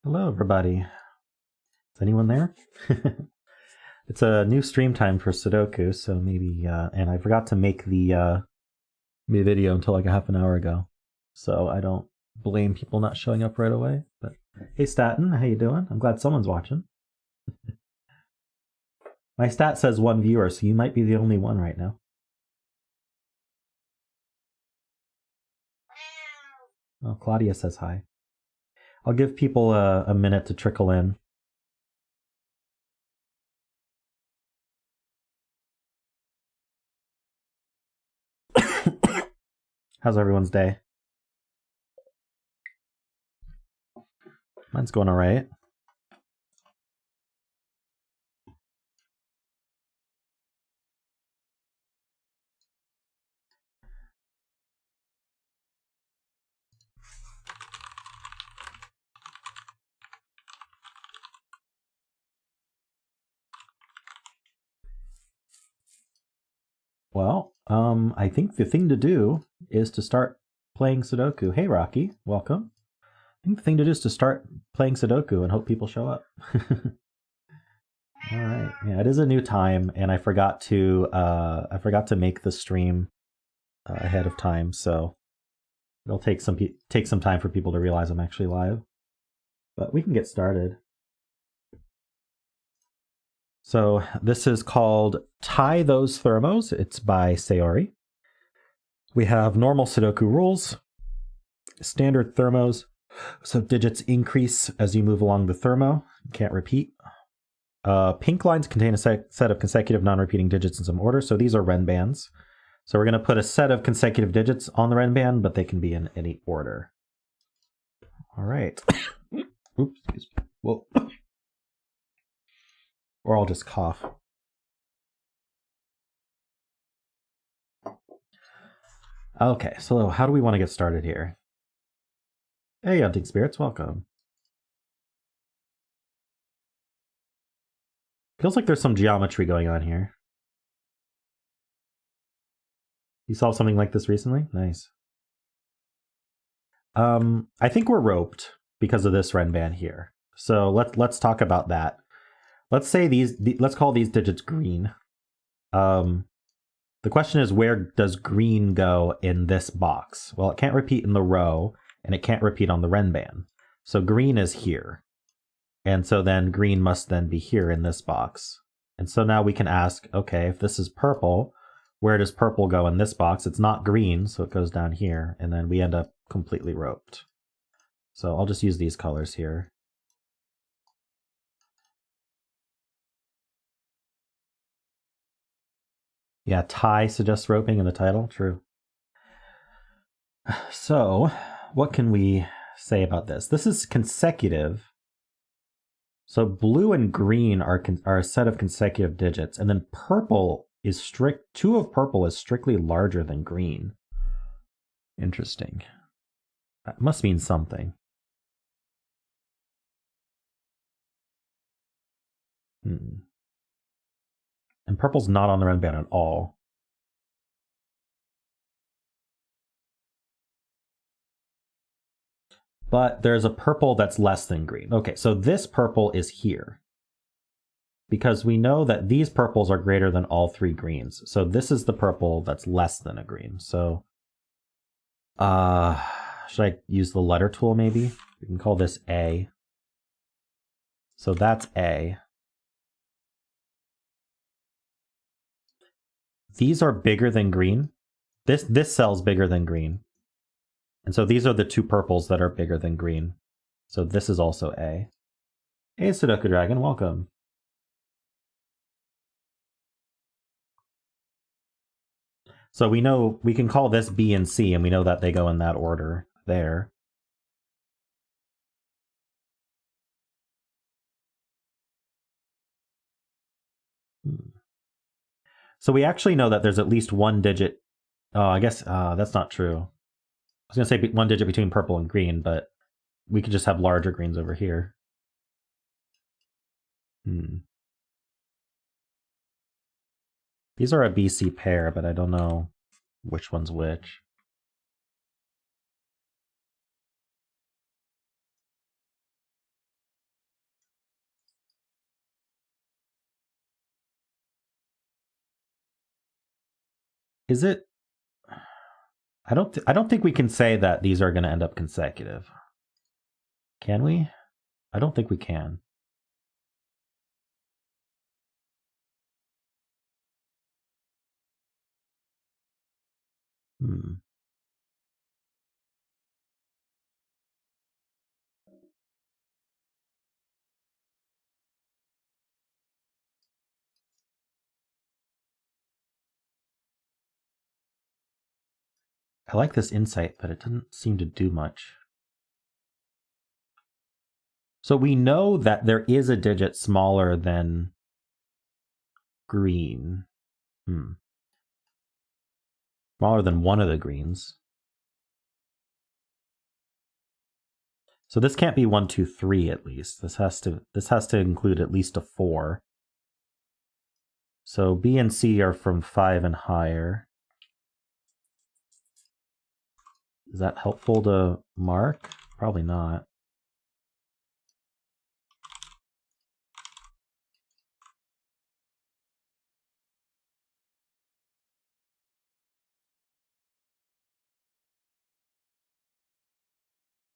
Hello, everybody. Is anyone there? It's a new stream time for Sudoku, so maybe, and I forgot to make the video until like a half an hour ago, so I don't blame people not showing up right away. But hey, Staten, how you doing? I'm glad someone's watching. My stat says 1 viewer, so you might be the only one right now. Oh, Claudia says hi. I'll give people a minute to trickle in. How's everyone's day? Mine's going all right. Well, I think the thing to do is to start playing Sudoku. Hey, Rocky, welcome. I think the thing to do is to start playing Sudoku and hope people show up. All right, yeah, it is a new time, and I forgot to make the stream ahead of time, so it'll take some time for people to realize I'm actually live. But we can get started. So this is called Tie Those Thermos. It's by Sayori. We have normal Sudoku rules, standard thermos, so digits increase as you move along the thermo. You can't repeat. Pink lines contain a set of consecutive non-repeating digits in some order, so these are renbands. So we're going to put a set of consecutive digits on the renband, but they can be in any order. All right. Oops, excuse me. Whoa. Or I'll just cough. Okay, so how do we want to get started here? Hey, Hunting Spirits, welcome. Feels like there's some geometry going on here. You saw something like this recently? Nice. I think we're roped because of this renband here. So let's talk about that. Let's say let's call these digits green. The question is, where does green go in this box? Well, it can't repeat in the row, and it can't repeat on the renband. So green is here. And so then green must then be here in this box. And so now we can ask, okay, if this is purple, where does purple go in this box? It's not green, so it goes down here, and then we end up completely roped. So I'll just use these colors here. Yeah, tie suggests roping in the title, true. So what can we say about this? This is consecutive. So blue and green are a set of consecutive digits, and then purple is strict. 2 of purple is strictly larger than green. Interesting. That must mean something. And purple's not on the renband at all. But there's a purple that's less than green. Okay, so this purple is here. Because we know that these purples are greater than all 3 greens. So this is the purple that's less than a green. So should I use the letter tool maybe? We can call this A. So that's A. These are bigger than green. This cell's bigger than green. And so these are the 2 purples that are bigger than green. So this is also A. Hey, Sudoku Dragon, welcome. So we know we can call this B and C, and we know that they go in that order there. So we actually know that there's at least 1 digit. Oh, I guess that's not true. I was going to say 1 digit between purple and green, but we could just have larger greens over here. These are a BC pair, but I don't know which one's which. Is it? I don't think we can say that these are going to end up consecutive. Can we? I don't think we can. I like this insight, but it doesn't seem to do much. So we know that there is a digit smaller than green. Smaller than one of the greens. So this can't be 1, 2, 3 at least. This has to include at least a 4. So B and C are from 5 and higher. Is that helpful to mark? Probably not.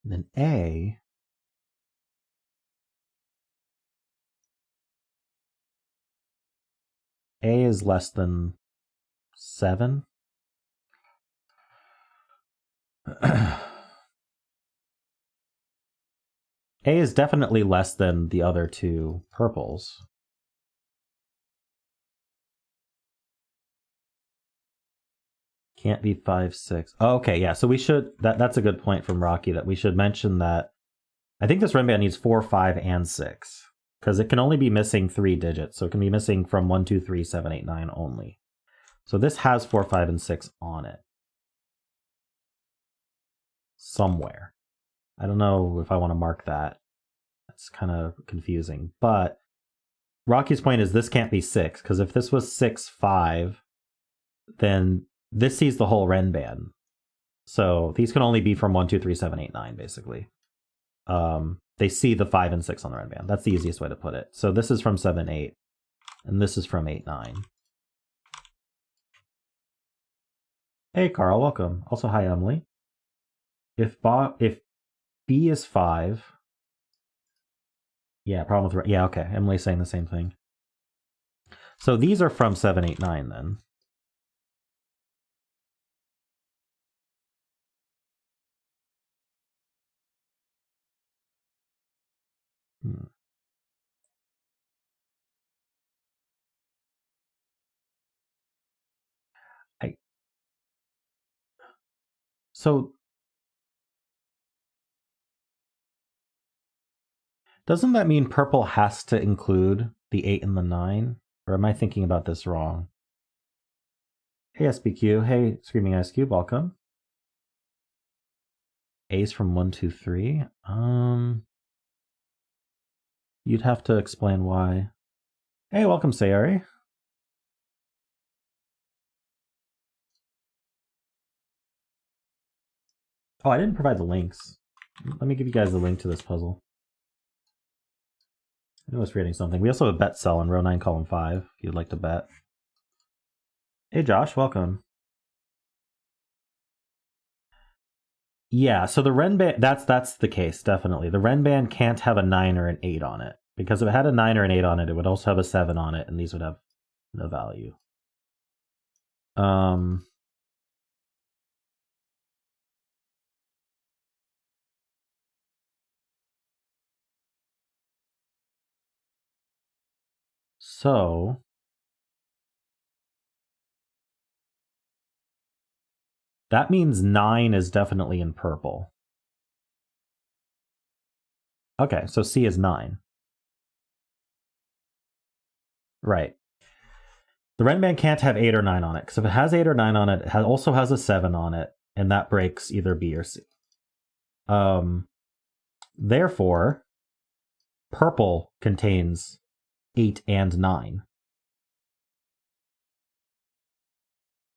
And then A is less than 7. A is definitely less than the other two purples. Can't be 5, 6. Oh, okay, yeah. So we should. That's a good point from Rocky, that we should mention that. I think this Renban needs 4, 5, and 6 because it can only be missing 3 digits. So it can be missing from 1, 2, 3, 7, 8, 9 only. So this has 4, 5, and 6 on it somewhere. I don't know if I want to mark that. That's kind of confusing. But Rocky's point is this can't be 6 because if this was 6, 5, then this sees the whole Renban. So these can only be from 1, 2, 3, 7, 8, 9, basically. They see the 5 and 6 on the Renban. That's the easiest way to put it. So this is from 7, 8, and this is from 8, 9. Hey, Carl, welcome. Also, hi, Emily. If B is 5, yeah, problem with, yeah, okay. Emily's saying the same thing. So these are from 7, 8, 9 then. So doesn't that mean purple has to include the 8 and the 9? Or am I thinking about this wrong? Hey, SBQ. Hey, Screaming Ice Cube. Welcome. A's from 1, 2, 3. You'd have to explain why. Hey, welcome, Sayori. Oh, I didn't provide the links. Let me give you guys the link to this puzzle. I was reading something. We also have a bet cell in row 9, column 5, if you'd like to bet. Hey, Josh, welcome. Yeah, so the Renban, that's the case, definitely. The Renban can't have a 9 or an 8 on it. Because if it had a 9 or an 8 on it, it would also have a 7 on it, and these would have no value. So that means 9 is definitely in purple. Okay, so C is 9. Right. The Renban can't have 8 or 9 on it, because if it has 8 or 9 on it, it also has a 7 on it, and that breaks either B or C. Therefore, purple contains 8 and 9.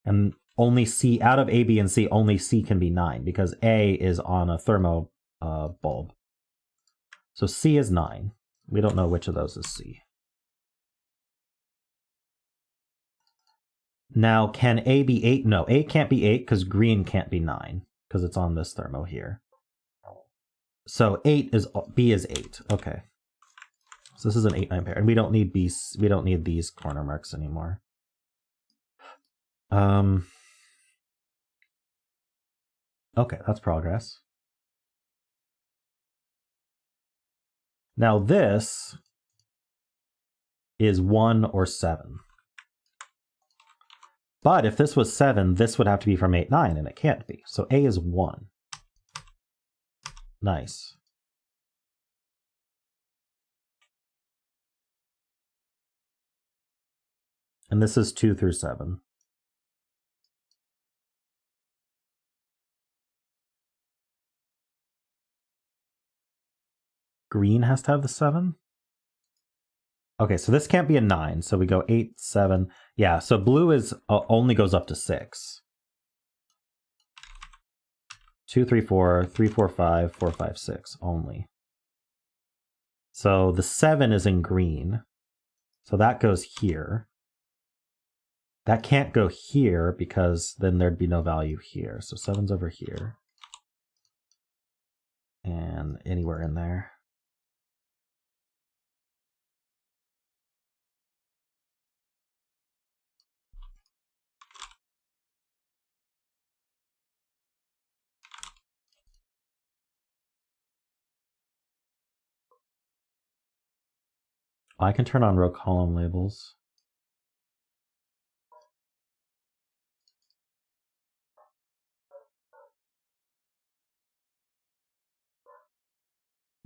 And only C, out of A, B, and C, only C can be 9, because A is on a thermo bulb. So C is 9. We don't know which of those is C. Now, can A be 8? No, A can't be 8 because green can't be 9 because it's on this thermo here. So B is 8. Okay. So this is an 8-9 pair, and we don't need these corner marks anymore. Okay, that's progress. Now this is 1 or 7. But if this was 7, this would have to be from 8, 9, and it can't be. So A is 1. Nice. And this is 2 through 7. Green has to have the 7? Okay, so this can't be a 9. So we go 8, 7. Yeah, so blue is only goes up to 6. 2, 3, 4, 3, 4, 5, 4, 5, 6 only. So the 7 is in green. So that goes here. That can't go here because then there'd be no value here. So 7's over here. And anywhere in there. I can turn on row column labels.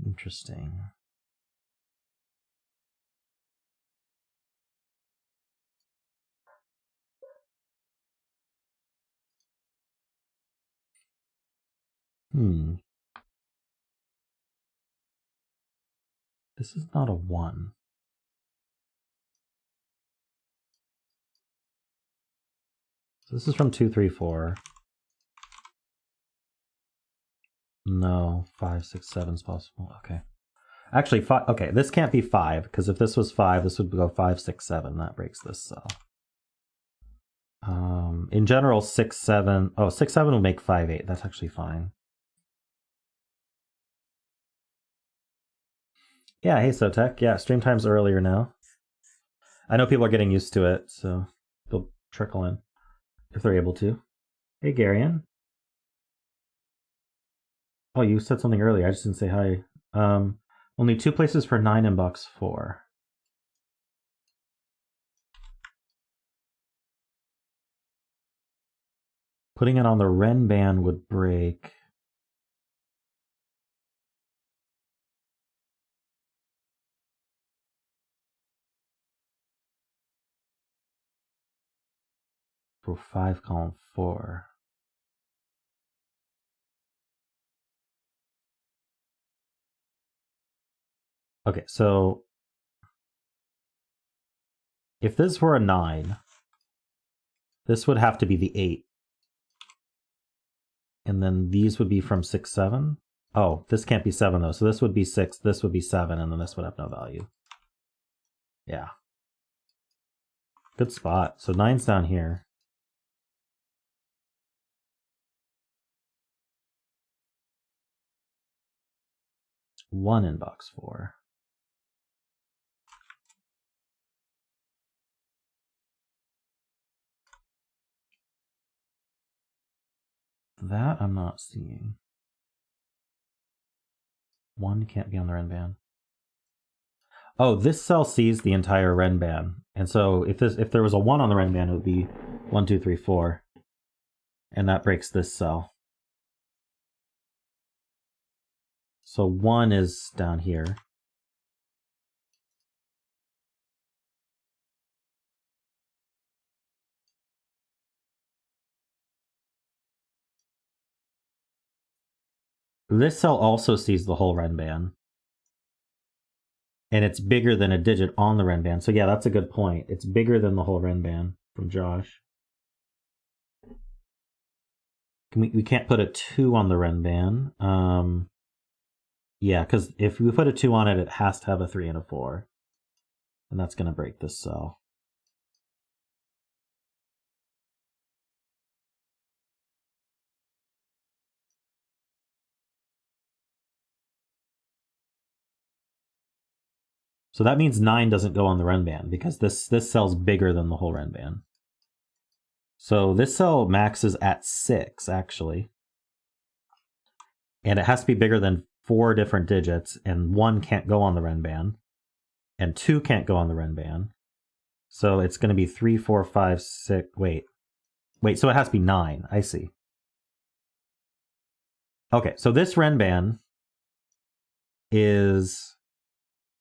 Interesting. This is not a 1. So this is from 2, 3, 4. No, 5, 6, 7 is possible. Okay. Actually, 5. Okay, this can't be 5 because if this was 5, this would go 5, 6, 7. That breaks this cell. In general, 6, 7. Oh, 6, 7 will make 5, 8. That's actually fine. Yeah, hey Sotek. Yeah, stream time's earlier now. I know people are getting used to it, so they'll trickle in if they're able to. Hey, Garion. Oh, you said something earlier. I just didn't say hi. Only 2 places for 9 in box 4. Putting it on the Ren band would break. For 5 column 4. Okay, so if this were a 9, this would have to be the 8. And then these would be from 6, 7. Oh, this can't be 7 though. So this would be 6, this would be 7, and then this would have no value. Yeah. Good spot. So 9's down here. One in box 4. That I'm not seeing. 1 can't be on the Ren band. Oh, this cell sees the entire Ren band. And so if there was a 1 on the Ren band, it would be 1, 2, 3, 4. And that breaks this cell. So 1 is down here. This cell also sees the whole Ren band. And it's bigger than a digit on the Ren band. So yeah, that's a good point. It's bigger than the whole Ren band from Josh. We can't put a 2 on the Ren band. Yeah, because if we put a 2 on it, it has to have a 3 and a 4. And that's going to break this cell. So that means 9 doesn't go on the Renban because this cell's bigger than the whole Renban. So this cell maxes at 6, actually. And it has to be bigger than 4 different digits, and 1 can't go on the Renban, and 2 can't go on the Renban. So it's going to be 3, 4, 5, 6... Wait, so it has to be 9. I see. Okay, so this Renban is...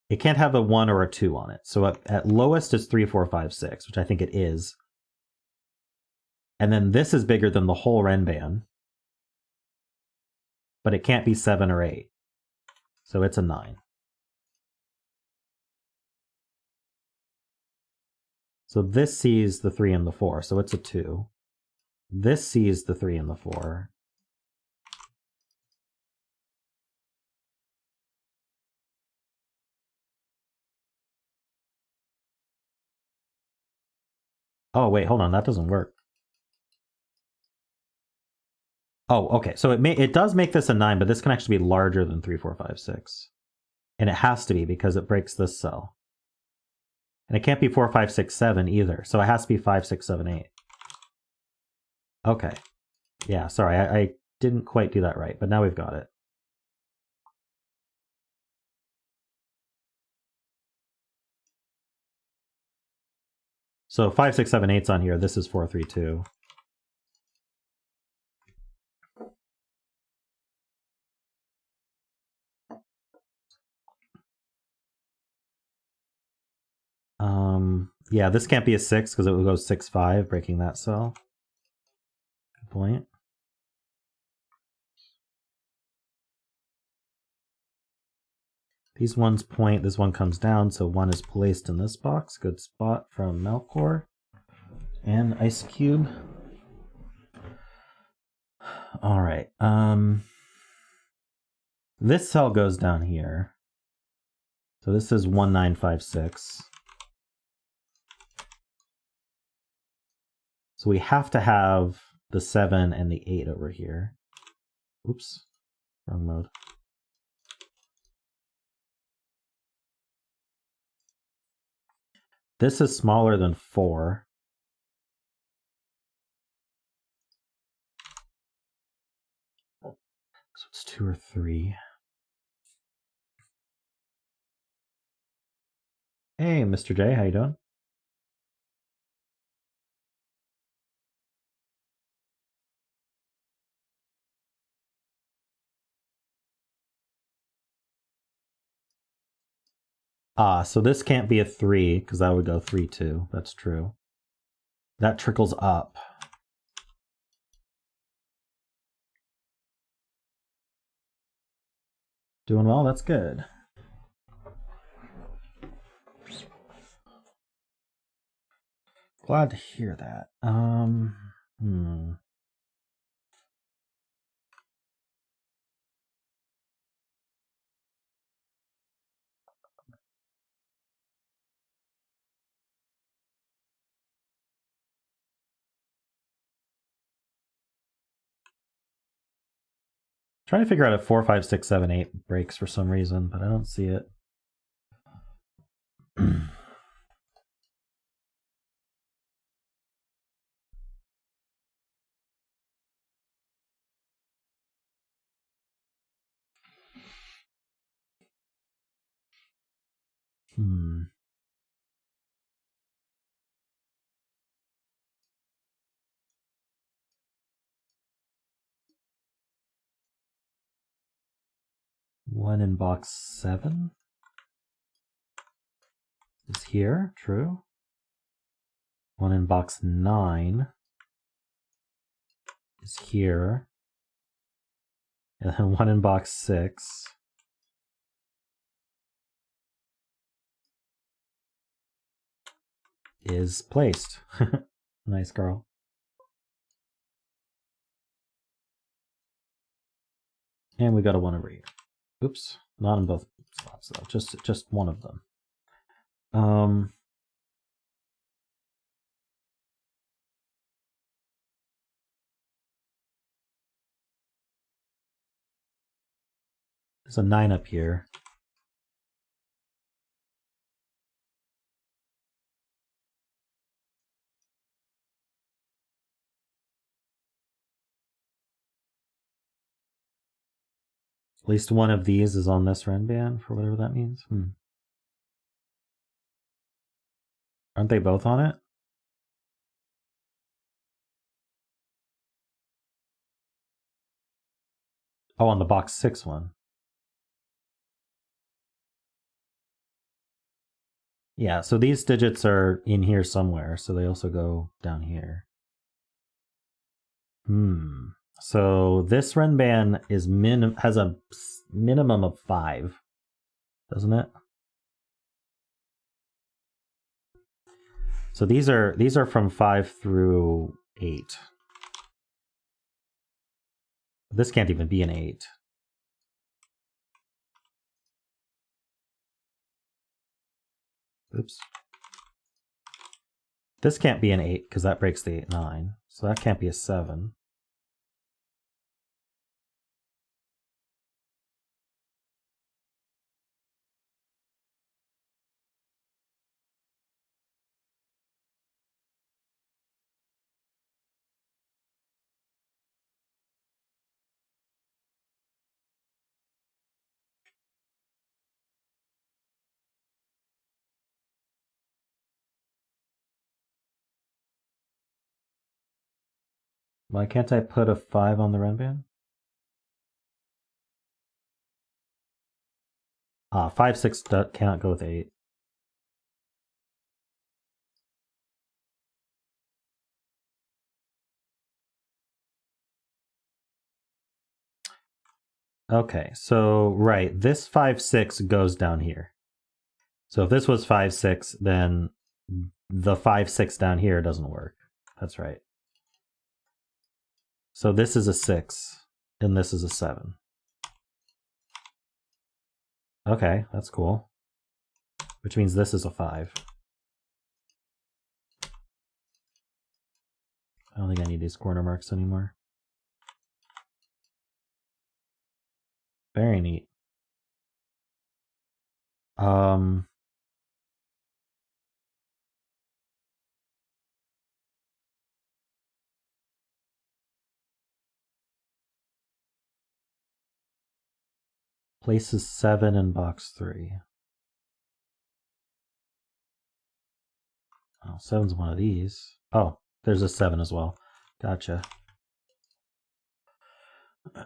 It can't have a 1 or a 2 on it. So at lowest it's 3, 4, 5, 6, which I think it is. And then this is bigger than the whole Renban. But it can't be 7 or 8. So it's a 9. So this sees the 3 and the 4, so it's a 2. This sees the 3 and the 4. Oh, wait, hold on, that doesn't work. Oh, okay, so it does make this a 9, but this can actually be larger than 3, 4, 5, 6. And it has to be because it breaks this cell. And it can't be 4, 5, 6, 7 either, so it has to be 5, 6, 7, 8. Okay. Yeah, sorry, I didn't quite do that right, but now we've got it. So 5, 6, 7, 8's on here. This is 4, 3, 2. Yeah, this can't be a 6 because it will go 6, 5, breaking that cell. Good point. These ones point, this one comes down, so 1 is placed in this box. Good spot from Melkor. And Ice Cube. Alright, this cell goes down here. So this is 1956. So we have to have the 7 and the 8 over here. Oops, wrong mode. This is smaller than 4. So it's 2 or 3. Hey, Mr. J, how you doing? Ah, so this can't be a 3, because that would go 3, 2. That's true. That trickles up. Doing well, that's good. Glad to hear that. Trying to figure out if 4, 5, 6, 7, 8 breaks for some reason, but I don't see it. One in box 7 is here, true. One in box 9 is here. And then one in box 6 is placed. Nice girl. And we got a 1 over here. Oops, not in both spots though, just one of them. There's a 9 up here. At least one of these is on this renband, for whatever that means. Aren't they both on it? Oh, on the box 6 one. Yeah, so these digits are in here somewhere, so they also go down here. So this renband is has a minimum of 5, doesn't it? So these are from 5 through 8. This can't even be an 8. Oops. This can't be an 8 because that breaks the 8, 9. So that can't be a 7. Why can't I put a 5 on the renband? 5, 6 cannot go with 8. Okay, so right, this 5, 6 goes down here. So if this was 5, 6, then the 5, 6 down here doesn't work. That's right. So this is a 6, and this is a 7. Okay, that's cool. Which means this is a 5. I don't think I need these corner marks anymore. Very neat. Places 7 in box 3. Oh, 7's one of these. Oh, there's a 7 as well. Gotcha. We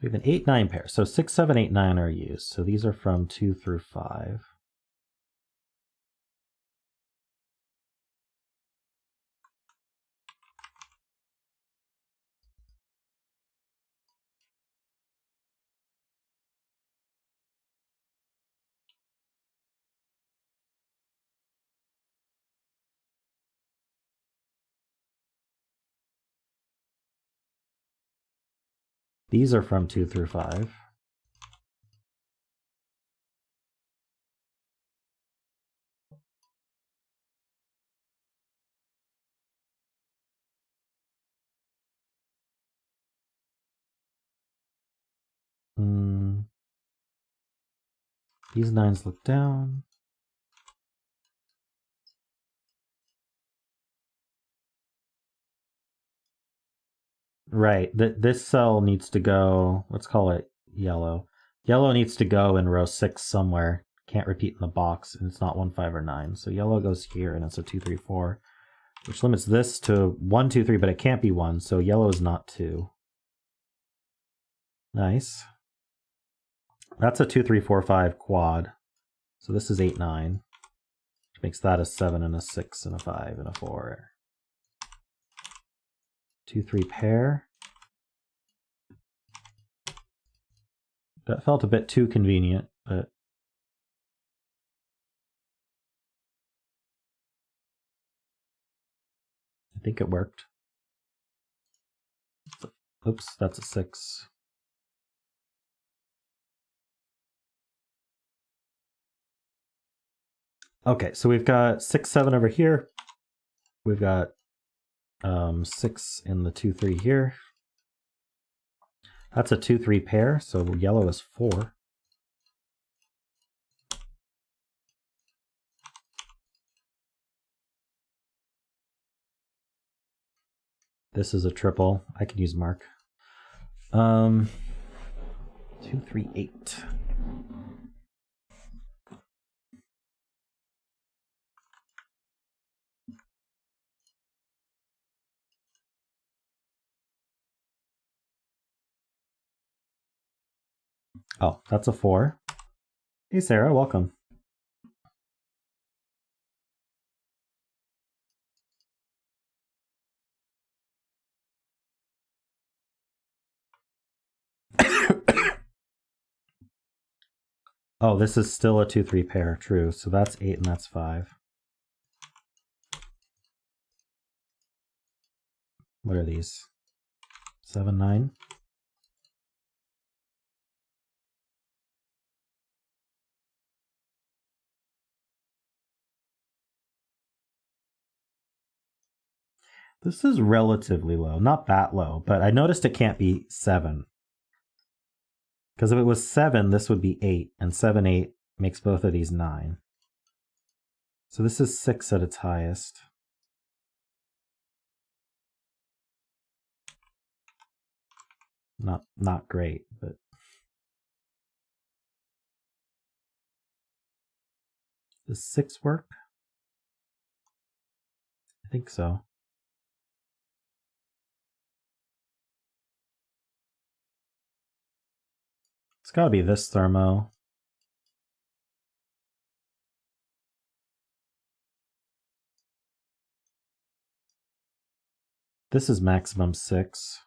have an 8, 9 pair. So 6, 7, 8, 9 are used. So these are from 2 through 5. These are from 2 through 5. These 9s look down. Right. This cell needs to go, let's call it yellow. Yellow needs to go in row 6 somewhere. Can't repeat in the box, and it's not 1, 5, or 9. So yellow goes here, and it's a 2, 3, 4, which limits this to 1, 2, 3, but it can't be 1, so yellow is not 2. Nice. That's a 2, 3, 4, 5 quad. So this is 8, 9, which makes that a 7 and a 6 and a 5 and a 4. 2, 3 pair. That felt a bit too convenient, but I think it worked. Oops, that's a 6. Okay, so we've got 6, 7 over here. We've got 6 in the 2, 3 here. That's a 2, 3 pair, so yellow is 4. This is a triple. I can use mark. 2, 3, 8. Oh, that's a 4. Hey, Sarah, welcome. Oh, this is still a 2, 3 pair. True. So that's 8 and that's 5. What are these? 7, 9. This is relatively low. Not that low, but I noticed it can't be 7. Because if it was 7, this would be 8. And 7, 8 makes both of these 9. So this is 6 at its highest. Not great, but does 6 work? I think so. It's got to be this thermo. This is maximum 6.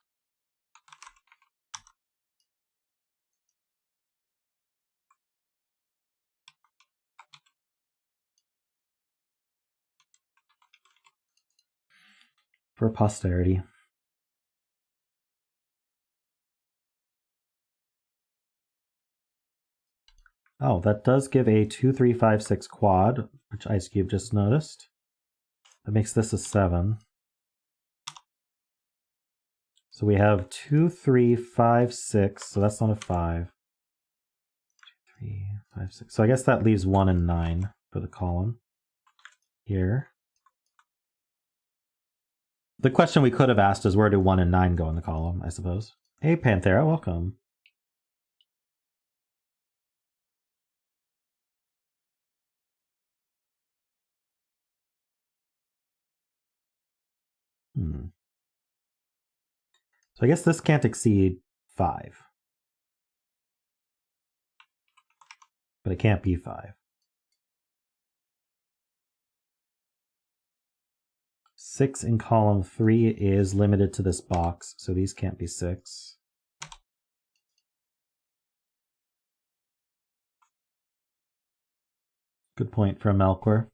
For posterity. Oh, that does give a 2, 3, 5, 6 quad, which Ice Cube just noticed. That makes this a 7. So we have 2, 3, 5, 6. So that's not a 5. 2, 3, 5, 6. So I guess that leaves 1 and 9 for the column here. The question we could have asked is where do 1 and 9 go in the column, I suppose. Hey, Panthera, welcome. So I guess this can't exceed 5. But it can't be 5. 6 in column 3 is limited to this box, so these can't be 6. Good point from Melkor.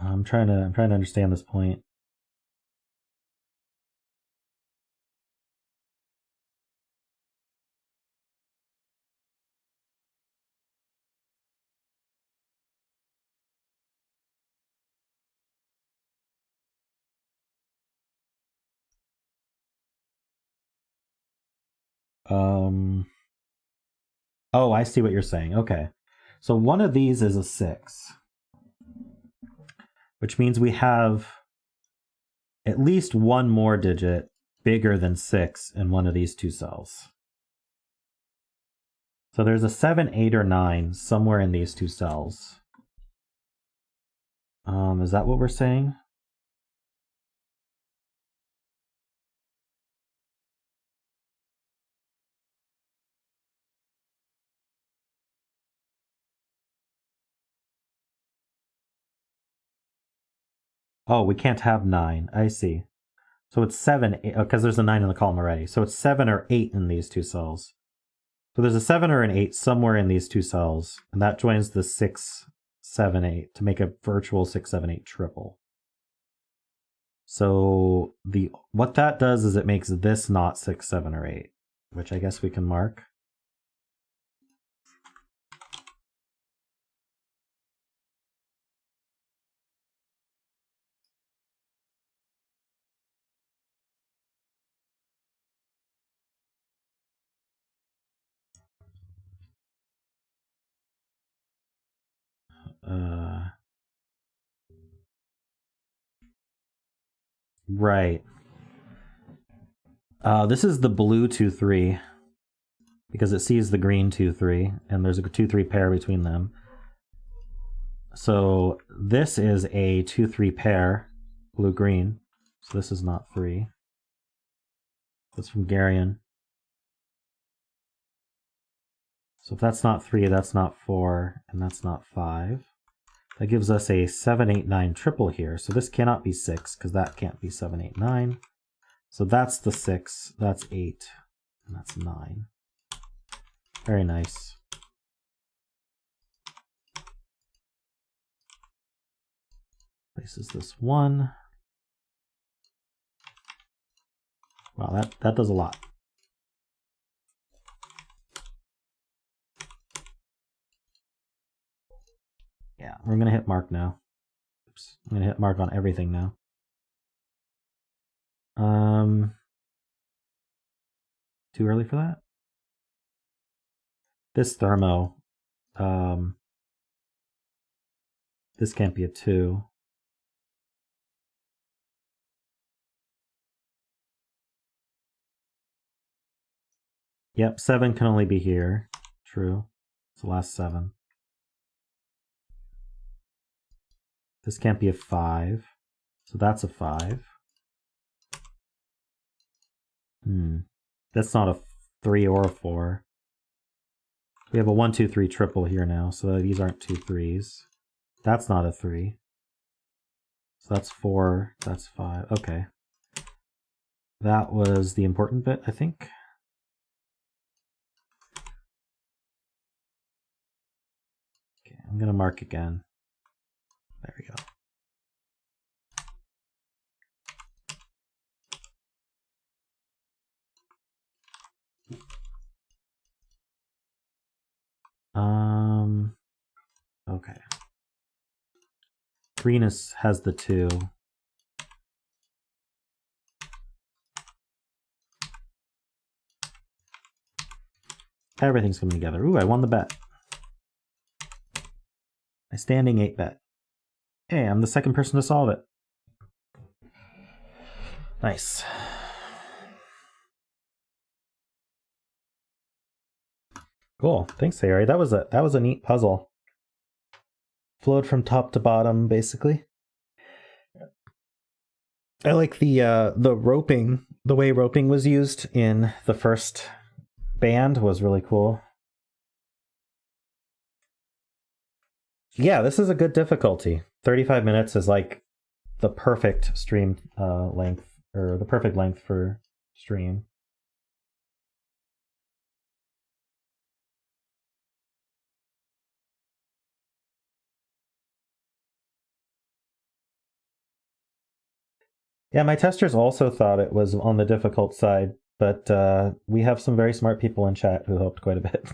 I'm trying to understand this point. Oh, I see what you're saying. Okay. So one of these is a 6, which means we have at least one more digit bigger than 6 in one of these two cells. So there's a 7, 8, or 9 somewhere in these two cells. Is that what we're saying? Oh, we can't have 9. I see. So it's 7, because there's a 9 in the column already. So it's 7 or 8 in these two cells. So there's a 7 or an 8 somewhere in these two cells, and that joins the 6, 7, 8 to make a virtual 6, 7, 8 triple. So what that does is it makes this not 6, 7, or 8, which I guess we can mark. Right. This is the blue 2-3 because it sees the green 2-3, and there's a 2-3 pair between them. So this is a 2-3 pair, blue-green. So this is not 3. That's from Garion. So if that's not 3, that's not 4, and that's not 5. That gives us a 7, 8, 9 triple here. So this cannot be 6, because that can't be 7, 8, 9. So that's the 6, that's 8, and that's 9. Very nice. Places this 1. Wow, that does a lot. Yeah, we're going to hit mark now. Oops, I'm going to hit mark on everything now. Too early for that? This thermo, this can't be a 2. Yep, 7 can only be here. True. It's the last 7. This can't be a 5. So that's a 5. That's not a 3 or a 4. We have a 1, 2, 3 triple here now, so these aren't 2 3s. That's not a 3. So that's 4, that's 5. Okay. That was the important bit, I think. Okay, I'm going to mark again. There we go. Okay. Green has the 2. Everything's coming together. Ooh, I won the bet. A standing 8 bet. Hey, I'm the second person to solve it. Nice. Cool. Thanks, Sayori. That was a neat puzzle. Flowed from top to bottom, basically. I like the roping. The way roping was used in the first band was really cool. Yeah, this is a good difficulty. 35 minutes is like the perfect stream length, or the perfect length for stream. Yeah, my testers also thought it was on the difficult side, but we have some very smart people in chat who helped quite a bit.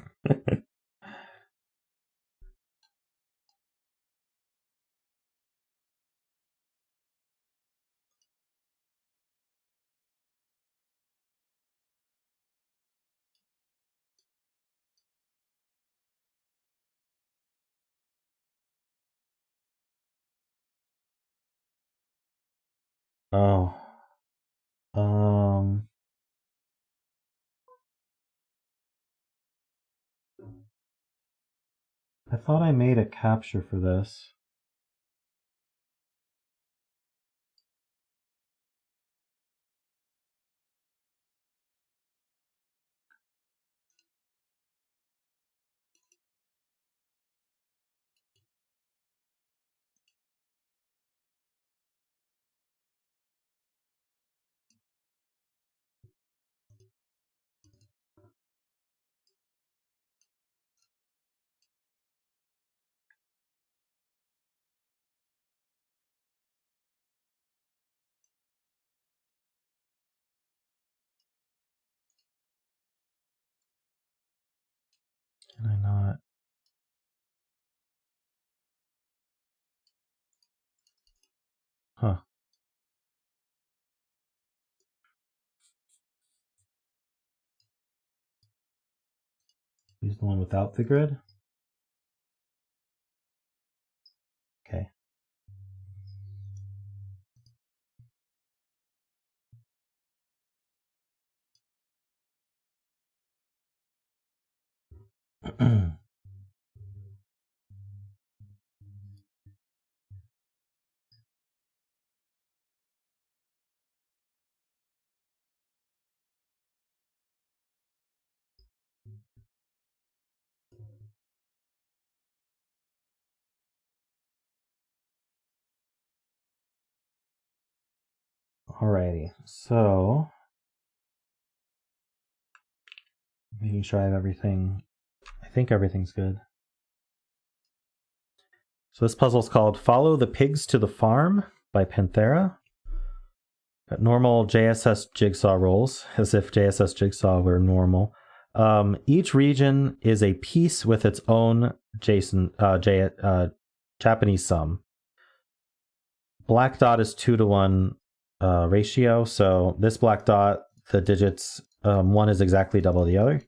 Oh. I thought I made a capture for this. Can I not? Huh. Use the one without the grid? Okay. Alrighty, so making sure I have everything. I think everything's good. So this puzzle is called Follow the Pigs to the Farm by Panthera. Got normal JSS jigsaw rolls, as if JSS jigsaw were normal. Each region is a piece with its own Japanese sum. Black dot is 2-to-1 ratio, so this black dot, the digits, one is exactly double the other.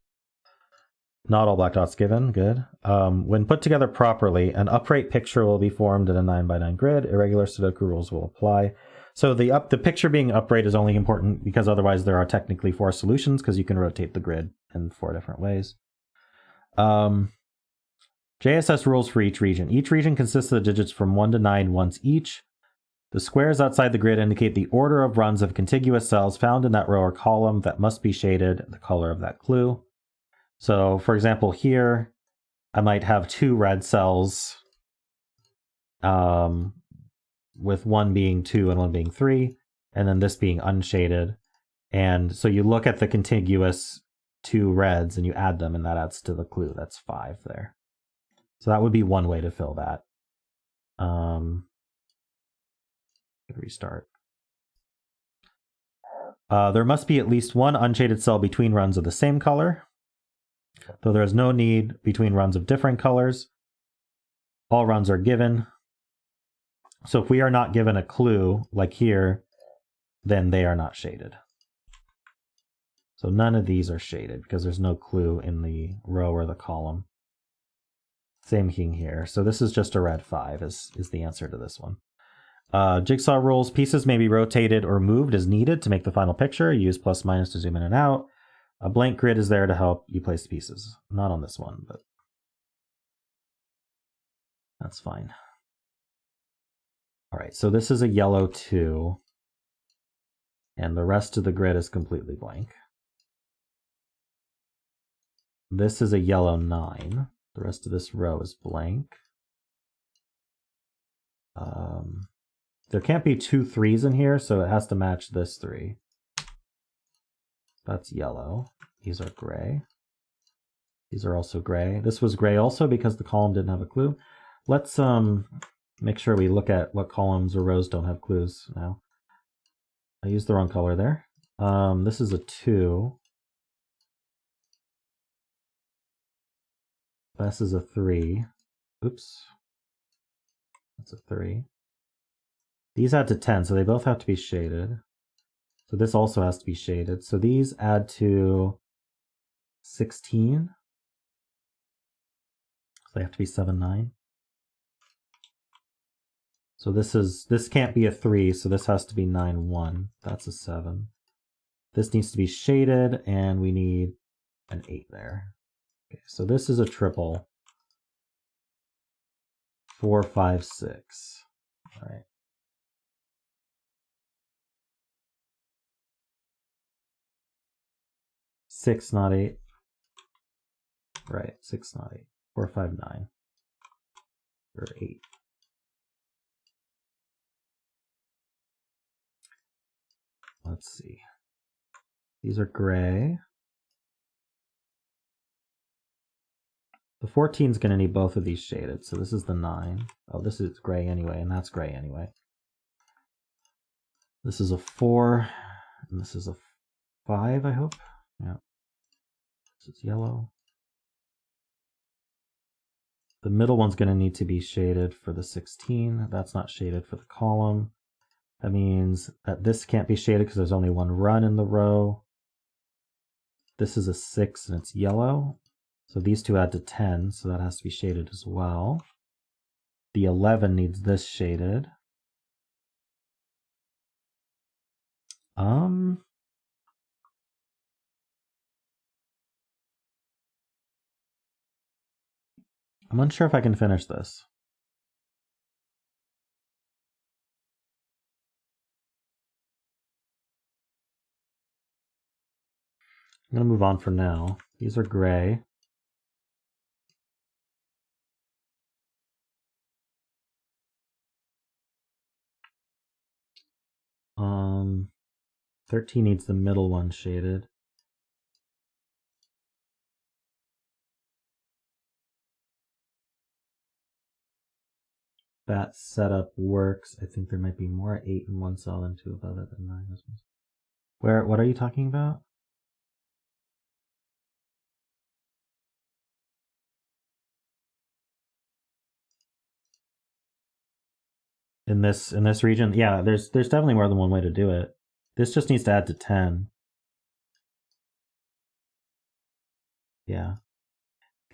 Not all black dots given, good. When put together properly, an upright picture will be formed in a 9x9 grid. Irregular Sudoku rules will apply. So the picture being upright is only important because otherwise there are technically 4 solutions because you can rotate the grid in 4 different ways. JSS rules for each region. Each region consists of the digits from 1 to 9 once each. The squares outside the grid indicate the order of runs of contiguous cells found in that row or column that must be shaded the color of that clue. So, for example, here, I might have 2 red cells, with one being 2 and one being 3, and then this being unshaded. And so you look at the contiguous 2 reds and you add them, and that adds to the clue. That's 5 there. So that would be one way to fill that. Restart. There must be at least one unshaded cell between runs of the same color, though there is no need between runs of different colors. All runs are given. So if we are not given a clue, like here, then they are not shaded. So none of these are shaded because there's no clue in the row or the column. Same thing here. So this is just a red 5 is the answer to this one. Jigsaw rules. Pieces may be rotated or moved as needed to make the final picture. Use plus minus to zoom in and out. A blank grid is there to help you place the pieces. Not on this one, but that's fine. All right, so this is a yellow 2, and the rest of the grid is completely blank. This is a yellow 9. The rest of this row is blank. There can't be 2 3s in here, so it has to match this 3. That's yellow. These are gray. These are also gray. This was gray also because the column didn't have a clue. Let's make sure we look at what columns or rows don't have clues now. I used the wrong color there. This is a 2. This is a 3. Oops. That's a 3. These add to 10, so they both have to be shaded. So this also has to be shaded. So these add to 16. So they have to be 7, 9. So this can't be a 3, so this has to be 9, 1. That's a 7. This needs to be shaded, and we need an 8 there. Okay, so this is a triple. 4, 5, 6. All right. Six, not 8. Right, 6, not 8. 4, 5, 9. Or 8. Let's see. These are gray. The 14 is going to need both of these shaded, so this is the 9. Oh, this is gray anyway, and that's gray anyway. This is a 4, and this is a 5, I hope. Yeah. This is yellow. The middle one's going to need to be shaded for the 16. That's not shaded for the column. That means that this can't be shaded because there's only one run in the row. This is a 6 and it's yellow. So these two add to 10, so that has to be shaded as well. The 11 needs this shaded. I'm unsure if I can finish this. I'm going to move on for now. These are gray. Um, 13 needs the middle one shaded. That setup works. I think there might be more at 8 in one cell than 2 above it than 9. Where? What are you talking about? In this region? Yeah, there's definitely more than one way to do it. This just needs to add to 10. Yeah.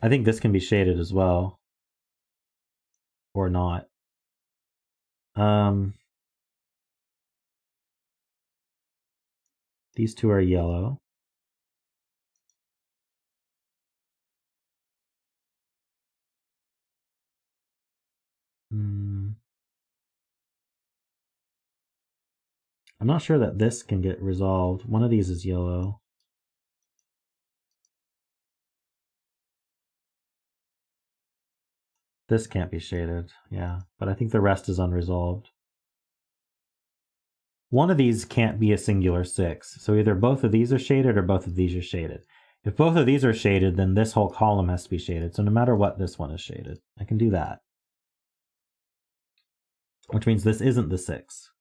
I think this can be shaded as well. Or not. These two are yellow. I'm not sure that this can get resolved. One of these is yellow. This can't be shaded, yeah, but I think the rest is unresolved. One of these can't be a singular 6, so either both of these are shaded or both of these are shaded. If both of these are shaded, then this whole column has to be shaded, so no matter what, this one is shaded. I can do that. Which means this isn't the 6.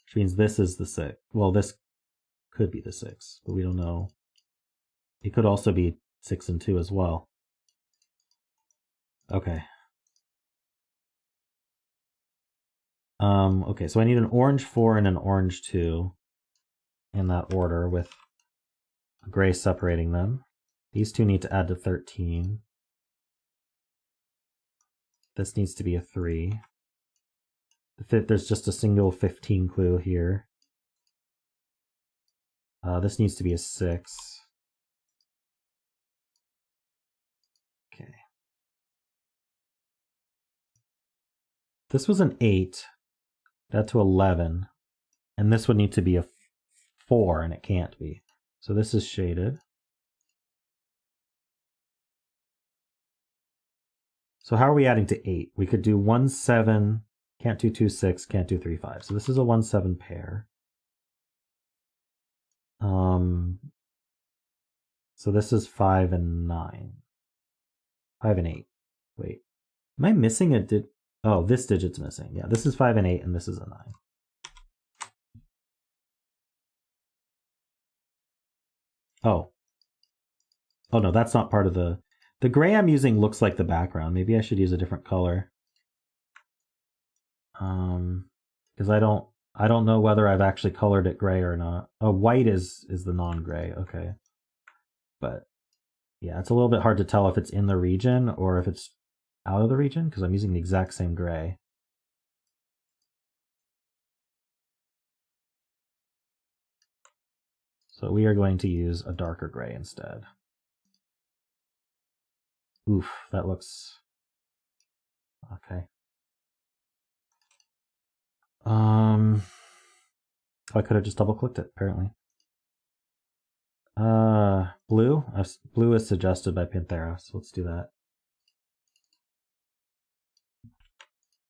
Which means this is the 6. Well, this could be the 6, but we don't know. It could also be 6 and 2 as well. Okay. Okay, so I need an orange 4 and an orange 2 in that order with gray separating them. These two need to add to 13. This needs to be a 3. There's just a single 15 clue here. This needs to be a 6. Okay. This was an 8. That to 11. And this would need to be a 4, and it can't be. So this is shaded. So how are we adding to 8? We could do 1, 7, can't do 2, 6, can't do 3, 5. So this is a 1, 7 pair. So this is 5 and 9. 5 and 8. Wait. Am I missing a digit? Oh, this digit's missing. Yeah, this is 5 and 8, and this is a 9. Oh. Oh no, that's not part of the... The gray I'm using looks like the background. Maybe I should use a different color. Because I don't know whether I've actually colored it gray or not. Oh, white is the non-gray. Okay. But yeah, it's a little bit hard to tell if it's in the region or if it's out of the region because I'm using the exact same gray. So we are going to use a darker gray instead. Oof, that looks... Okay. I could have just double-clicked it, apparently. Blue? Blue is suggested by Panthera, so let's do that.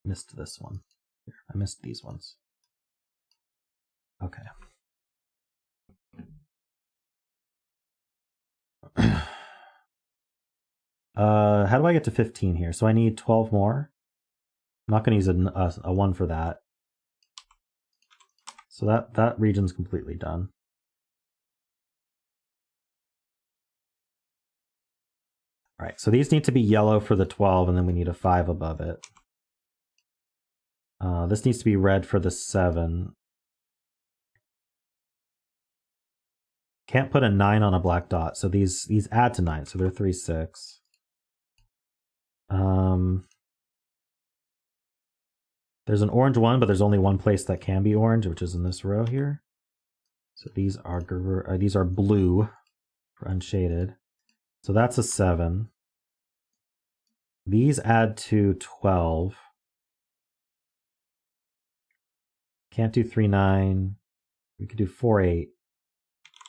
Missed this one. I missed these ones. Okay. How do I get to 15 here? So I need 12 more. I'm not going to use a 1 for that. So that region's completely done. All right, so these need to be yellow for the 12, and then we need a 5 above it. This needs to be red for the 7. Can't put a 9 on a black dot, so these add to 9, so they're 3, 6. There's an orange one, but there's only one place that can be orange, which is in this row here. So these are blue for unshaded. So that's a 7. These add to 12. Can't do 3, 9. We could do 4, 8.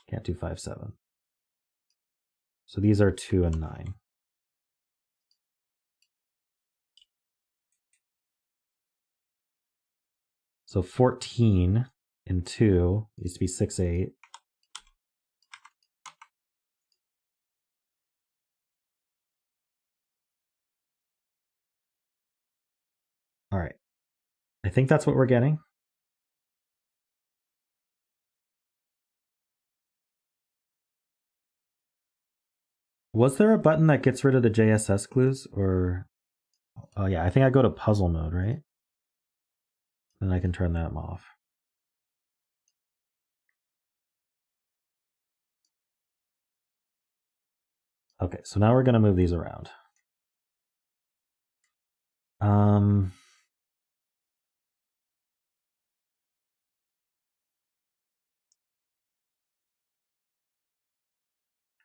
Can't do 5, 7. So these are 2 and 9. So 14 and 2 needs to be 6, 8. All right. I think that's what we're getting. Was there a button that gets rid of the JSS clues? Or, oh yeah, I think I go to puzzle mode, right? Then I can turn them off. Okay, so now we're going to move these around.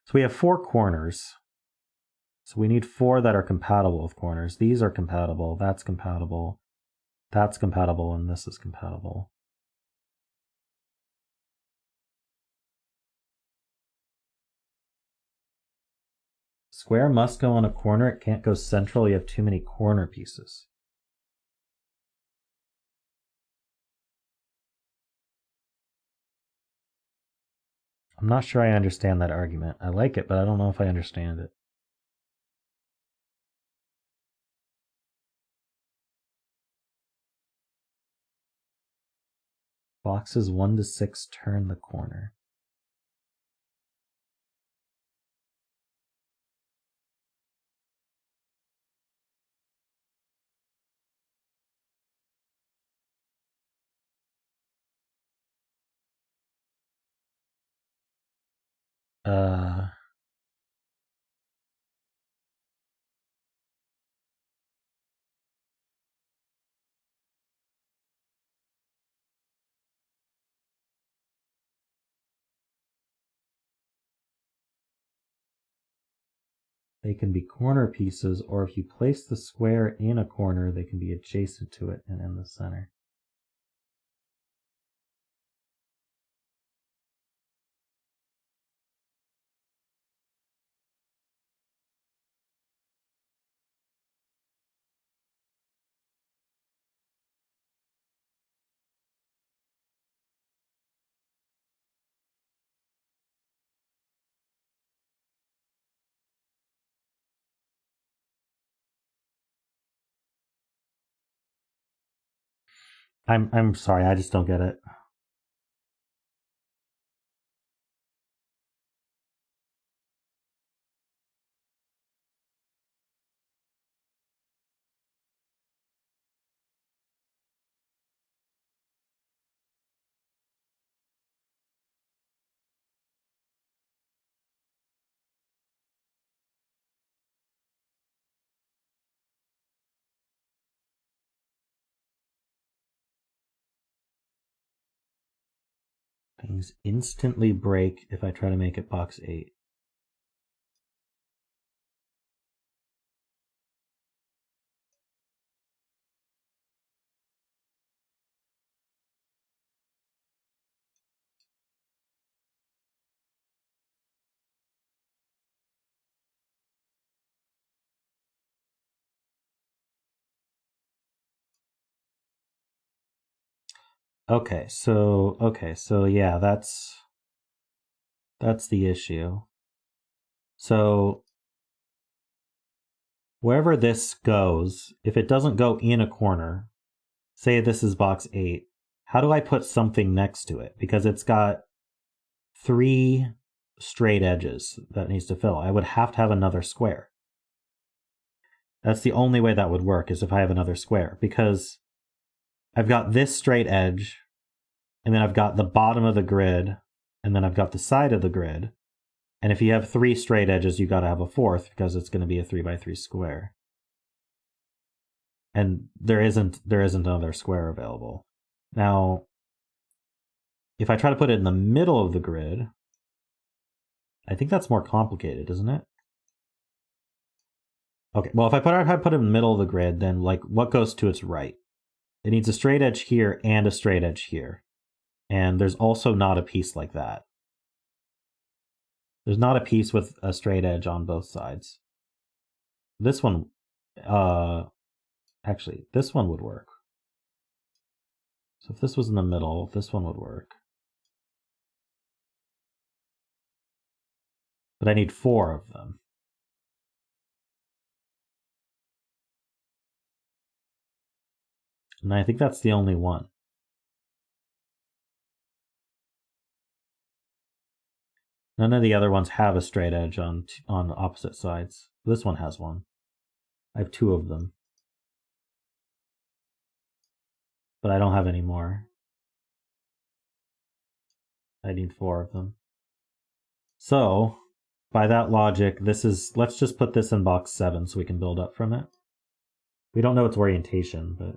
So we have 4 corners. So we need 4 that are compatible with corners. These are compatible, that's compatible, and this is compatible. Square must go on a corner. It can't go central. You have too many corner pieces. I'm not sure I understand that argument. I like it, but I don't know if I understand it. Boxes 1 to 6 turn the corner. They can be corner pieces, or if you place the square in a corner, they can be adjacent to it and in the center. I'm sorry, I just don't get it. Things instantly break if I try to make it box 8. Okay, so yeah, that's the issue. So wherever this goes, if it doesn't go in a corner, say this is box 8, how do I put something next to it? Because it's got 3 straight edges that needs to fill. I would have to have another square. That's the only way that would work, is if I have another square, because I've got this straight edge, and then I've got the bottom of the grid, and then I've got the side of the grid. And if you have 3 straight edges, you got to have a 4th, because it's going to be a 3x3 square. And there isn't another square available. Now, if I try to put it in the middle of the grid, I think that's more complicated, isn't it? Okay, well, if I put it in the middle of the grid, then like what goes to its right? It needs a straight edge here and a straight edge here. And there's also not a piece like that. There's not a piece with a straight edge on both sides. This one, actually, this one would work. So if this was in the middle, this one would work. But I need 4 of them. And I think that's the only one. None of the other ones have a straight edge on opposite sides. This one has one. I have 2 of them. But I don't have any more. I need 4 of them. So, by that logic, let's just put this in box 7 so we can build up from it. We don't know its orientation, but...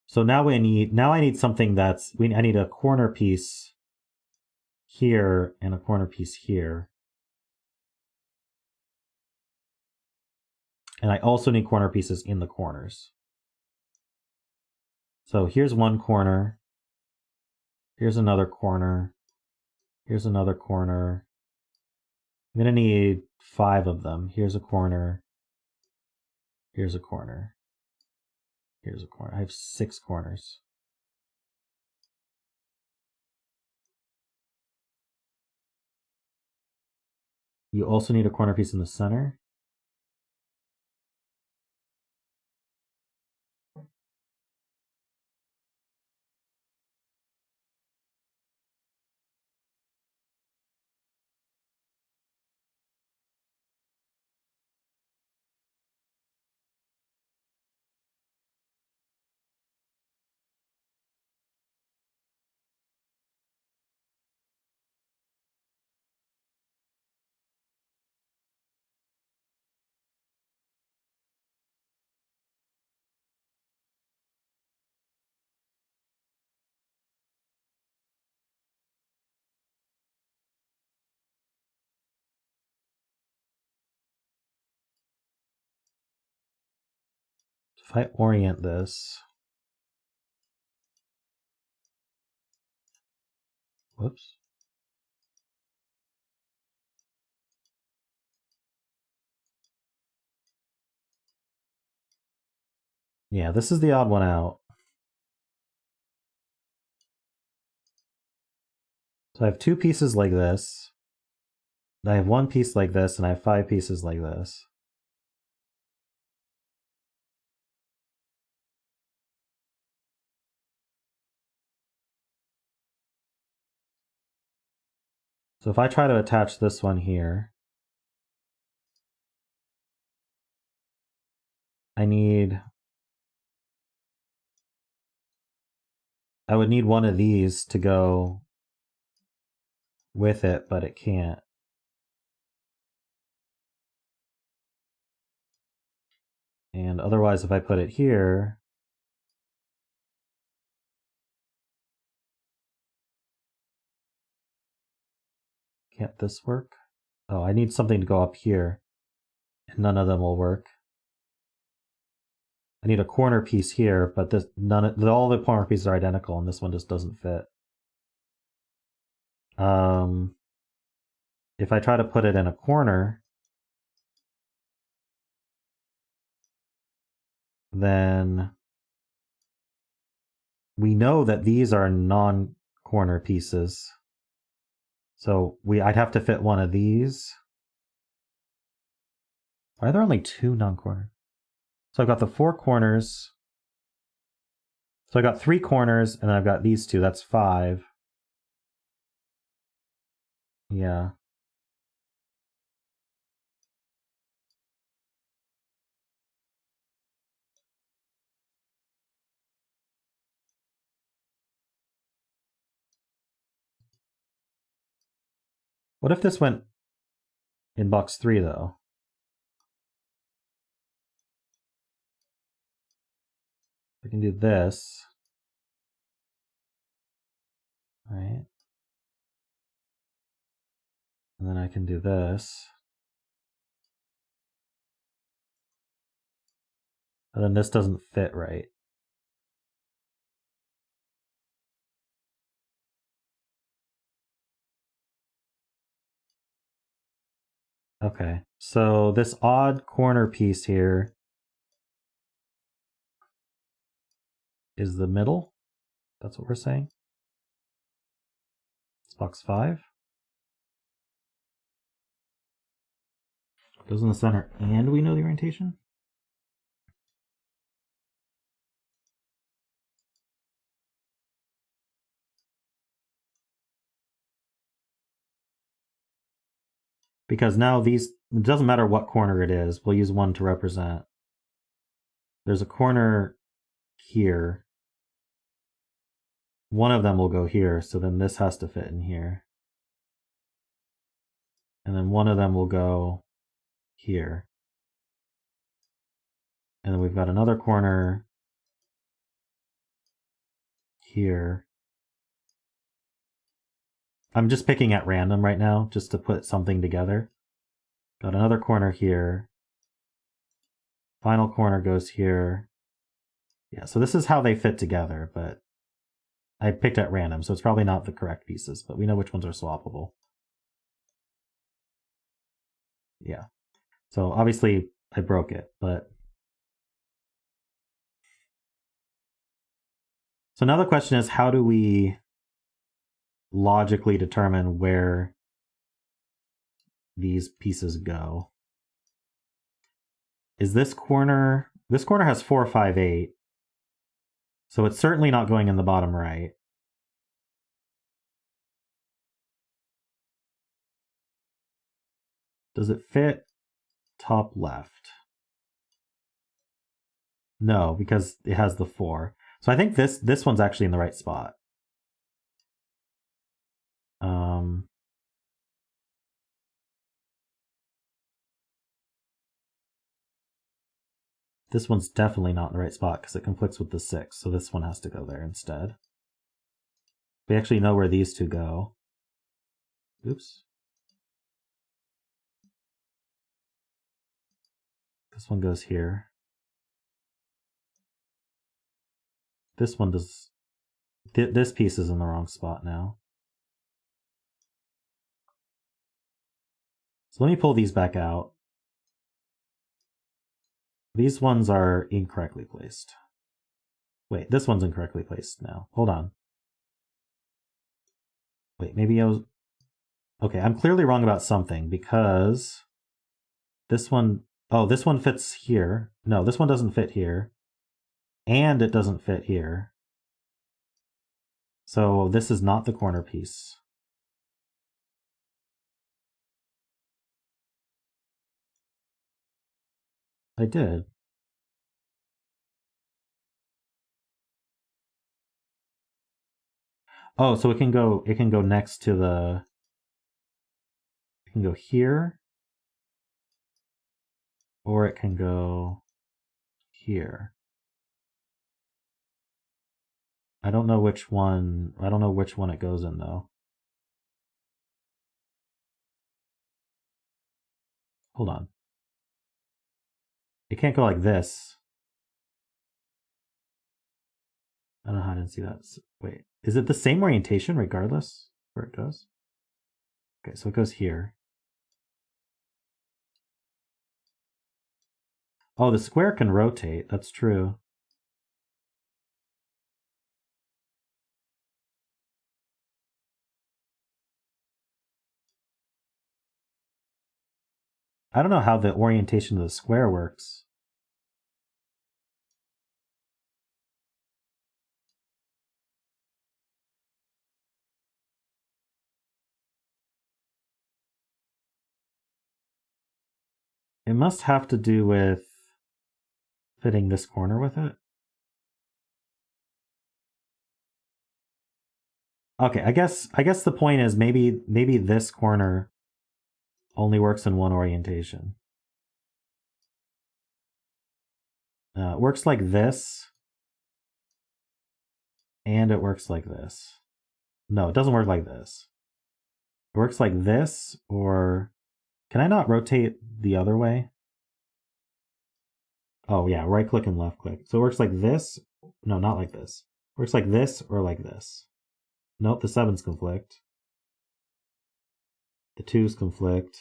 So now I need something I need a corner piece here and a corner piece here. And I also need corner pieces in the corners. So here's one corner. Here's another corner. Here's another corner. I'm going to need 5 of them. Here's a corner. Here's a corner. Here's a corner. I have 6 corners. You also need a corner piece in the center. If I orient this, whoops. Yeah, this is the odd one out. So I have 2 pieces like this. I have 1 piece like this, and I have 5 pieces like this. So if I try to attach this one here, I would need one of these to go with it, but it can't. And otherwise, if I put it here, can't this work? Oh, I need something to go up here, and none of them will work. I need a corner piece here, but all the corner pieces are identical, and this one just doesn't fit. If I try to put it in a corner, then we know that these are non-corner pieces. So I'd have to fit one of these. Why are there only 2 non-corner? So I've got the 4 corners. So I got 3 corners, and then I've got these 2. That's 5. Yeah. What if this went in box 3 though? I can do this. Right? And then I can do this. And then this doesn't fit right. Okay, so this odd corner piece here is the middle. That's what we're saying. It's box 5. Goes in the center, and we know the orientation? Because now these, it doesn't matter what corner it is, we'll use one to represent. There's a corner here. One of them will go here, so then this has to fit in here. And then one of them will go here. And then we've got another corner here. I'm just picking at random right now, just to put something together. Got another corner here. Final corner goes here. Yeah, so this is how they fit together, but I picked at random, so it's probably not the correct pieces, but we know which ones are swappable. Yeah. So obviously I broke it, but... So now the question is, how do we logically determine where these pieces go? Is this corner has 4, 5, 8. So it's certainly not going in the bottom right. Does it fit top left? No, because it has the 4. So I think this one's actually in the right spot. This one's definitely not in the right spot because it conflicts with the 6, so this one has to go there instead. We actually know where these two go. Oops. This one goes here. This one does... This piece is in the wrong spot now. So let me pull these back out. These ones are incorrectly placed. Wait, this one's incorrectly placed now. Hold on. Wait, maybe I was... Okay, I'm clearly wrong about something because this one... Oh, this one fits here. No, this one doesn't fit here. And it doesn't fit here. So this is not the corner piece. I did. Oh, so it can go next to the... It can go here. Or it can go here. I don't know which one it goes in though. Hold on. It can't go like this. I don't know how I didn't see that. Wait, is it the same orientation regardless where it goes? Okay, so it goes here. Oh, the square can rotate. That's true. I don't know how the orientation of the square works. It must have to do with fitting this corner with it. Okay, I guess the point is maybe this corner only works in one orientation. It works like this, and it works like this. No, it doesn't work like this. It works like this, or can I not rotate the other way? Oh yeah, right click and left click. So it works like this. No, not like this. It works like this or like this. Nope, the 7s conflict. The 2s conflict.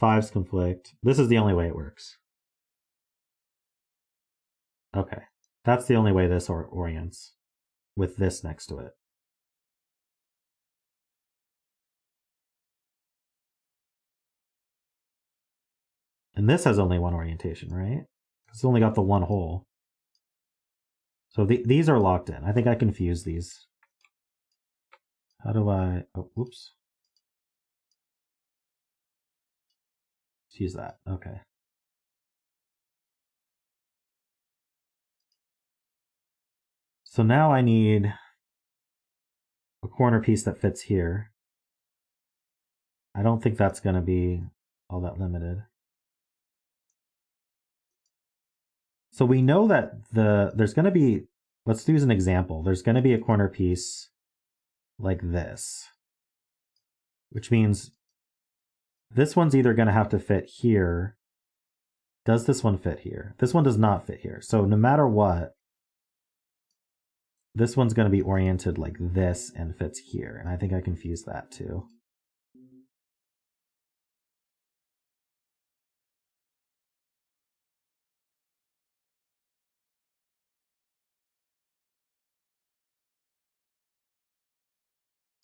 5s conflict. This is the only way it works. Okay, that's the only way this orients, with this next to it. And this has only one orientation, right? It's only got the one hole. So these are locked in. I think I confuse these. How do I... Oh, whoops. Let's use that. Okay. So now I need a corner piece that fits here. I don't think that's going to be all that limited. So we know that there's going to be, let's use an example. There's going to be a corner piece like this, which means this one's either going to have to fit here. Does this one fit here? This one does not fit here. So no matter what, this one's going to be oriented like this and fits here. And I think I confused that too.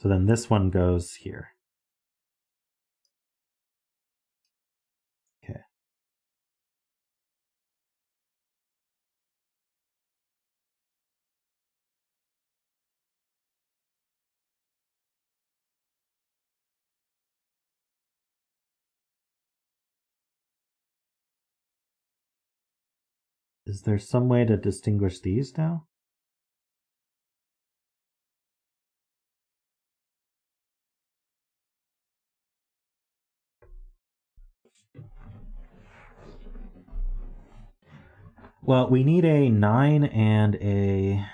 So then this one goes here. Okay. Is there some way to distinguish these now? Well, we need a 9 and a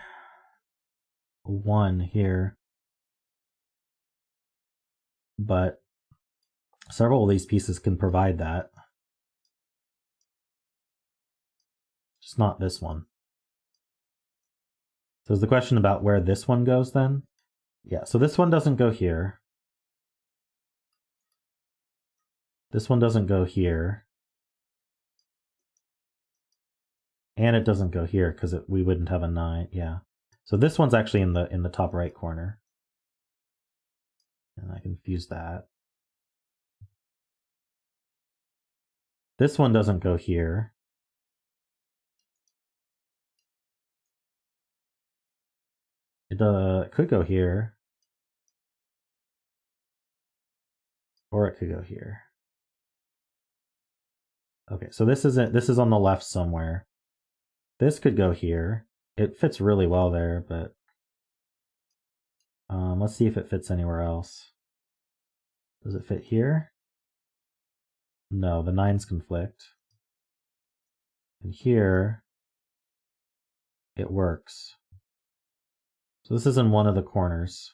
1 here. But several of these pieces can provide that. Just not this one. So is the question about where this one goes then? Yeah, so this one doesn't go here. This one doesn't go here. And it doesn't go here because we wouldn't have a 9. Yeah. So this one's actually in the top right corner. And I confused that. This one doesn't go here. It could go here. Or it could go here. Okay, so this is on the left somewhere. This could go here. It fits really well there, but let's see if it fits anywhere else. Does it fit here? No, the 9s conflict. And here, it works. So this is in one of the corners.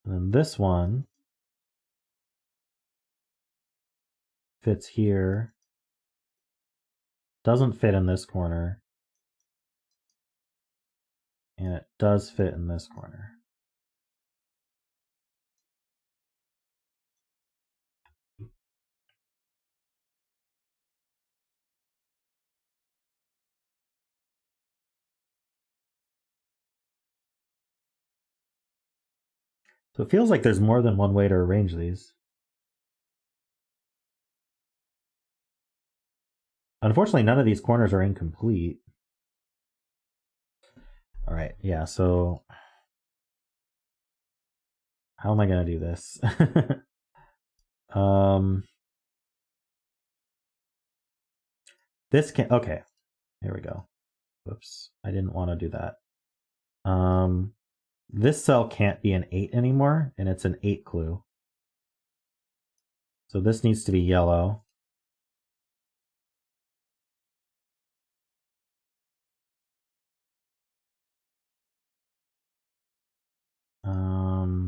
And then this one fits here. Doesn't fit in this corner. And it does fit in this corner. So it feels like there's more than one way to arrange these. Unfortunately, none of these corners are incomplete. All right, yeah, so how am I going to do this? This can, okay, here we go. Whoops, I didn't want to do that. this cell can't be an 8 anymore, and it's an 8 clue. So this needs to be yellow.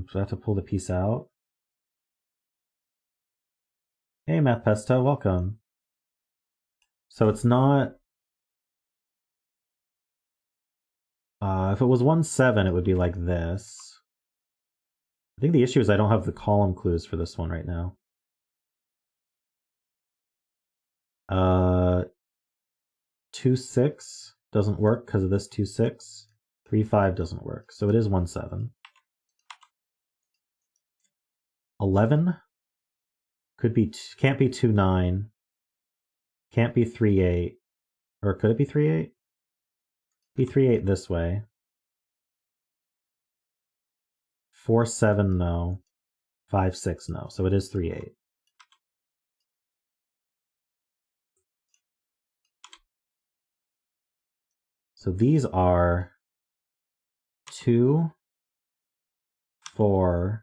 So I have to pull the piece out. Hey, Math Pesto, welcome. So it's not... if it was 1-7, it would be like this. I think the issue is I don't have the column clues for this one right now. 2-6 doesn't work because of this 2-6. 3-5 doesn't work, so it is 1-7. 11 could be can't be 2-9. Can't be 3-8, or could it be 3-8? Be 3-8 this way. 4-7 no. 5-6 no. So it is 3-8. So these are 2, 4,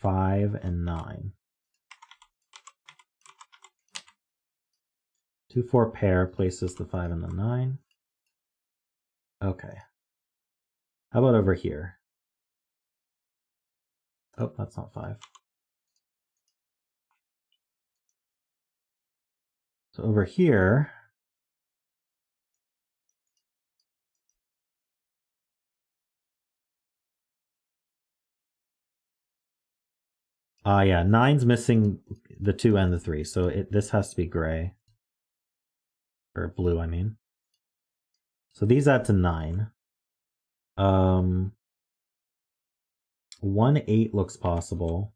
5, and 9. 2-4 pair places the 5 and the 9. Okay. How about over here? Oh, that's not 5. So over here, yeah, 9's missing the 2 and the 3, so this has to be gray. Or blue, I mean. So these add to 9. 1-8 looks possible.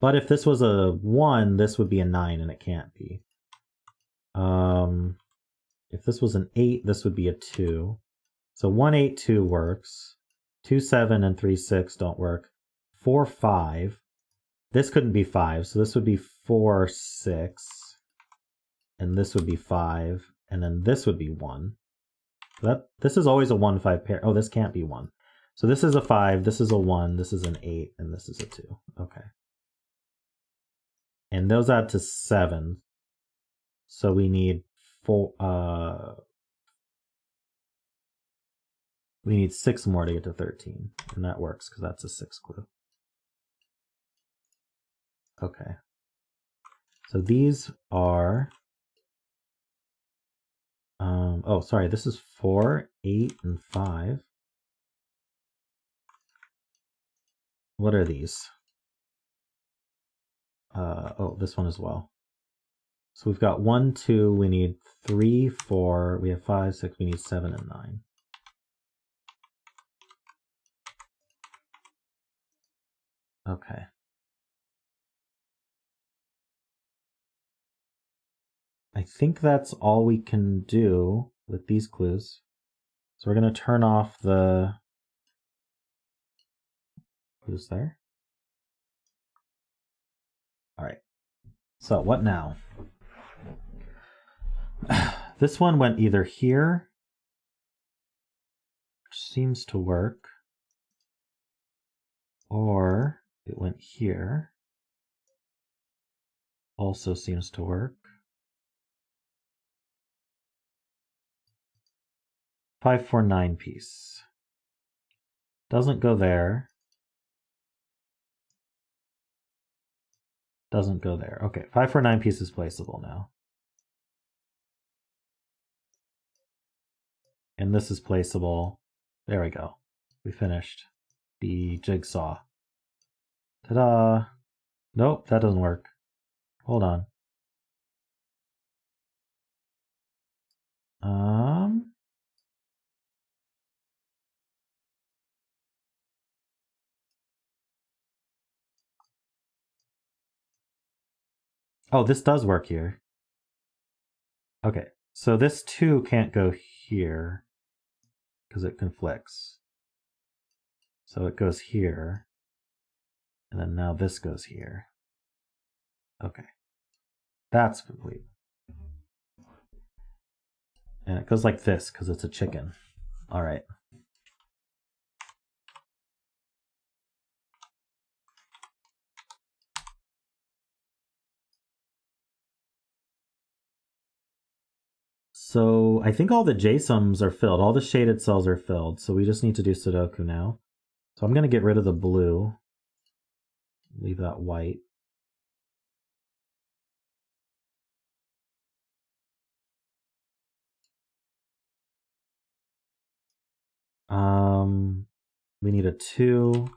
But if this was a 1, this would be a 9, and it can't be. If this was an 8, this would be a 2. So 1-8-2 works. 2-7 and 3-6 don't work. 4-5. This couldn't be 5, so this would be 4-6. And this would be 5. And then this would be 1. This is always a 1-5 pair. Oh, this can't be 1. So this is a 5, this is a 1, this is an 8, and this is a 2. Okay. And those add to 7. So we need 4. We need 6 more to get to 13. And that works because that's a 6 clue. Okay. So these are... oh, sorry, this is 4, 8, and 5. What are these? Oh, this one as well. So we've got 1, 2, we need 3, 4, we have 5, 6, we need 7 and 9. Okay. I think that's all we can do with these clues. So we're going to turn off the clues there. All right. So what now? This one went either here, which seems to work, or it went here, also seems to work. 5-4-9 piece. Doesn't go there. Doesn't go there. Okay, 5-4-9 piece is placeable now. And this is placeable. There we go. We finished the jigsaw. Ta-da! Nope, that doesn't work. Hold on. Oh, this does work here. Okay, so this 2 can't go here because it conflicts. So it goes here. And then now this goes here. Okay. That's complete. And it goes like this because it's a chicken. All right. So I think all the JSOMs are filled. All the shaded cells are filled. So we just need to do Sudoku now. So I'm going to get rid of the blue. Leave that white. We need a 2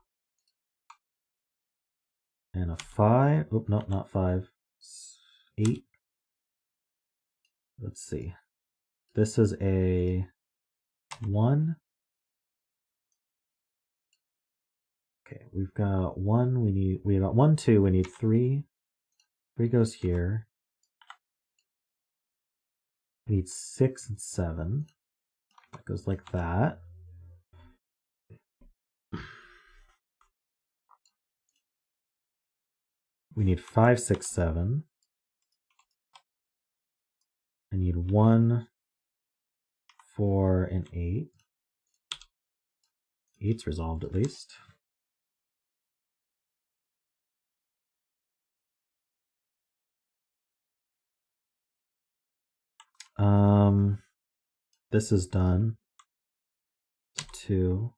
and a 5. Oh, no, not 5. 8. Let's see. This is a 1. Okay, we've got 1. We got 1, 2. We need 3. 3 goes here. We need 6 and 7. That goes like that. We need 5, 6, 7. I need 1, 4, and 8. 8's resolved at least. This is done. 2.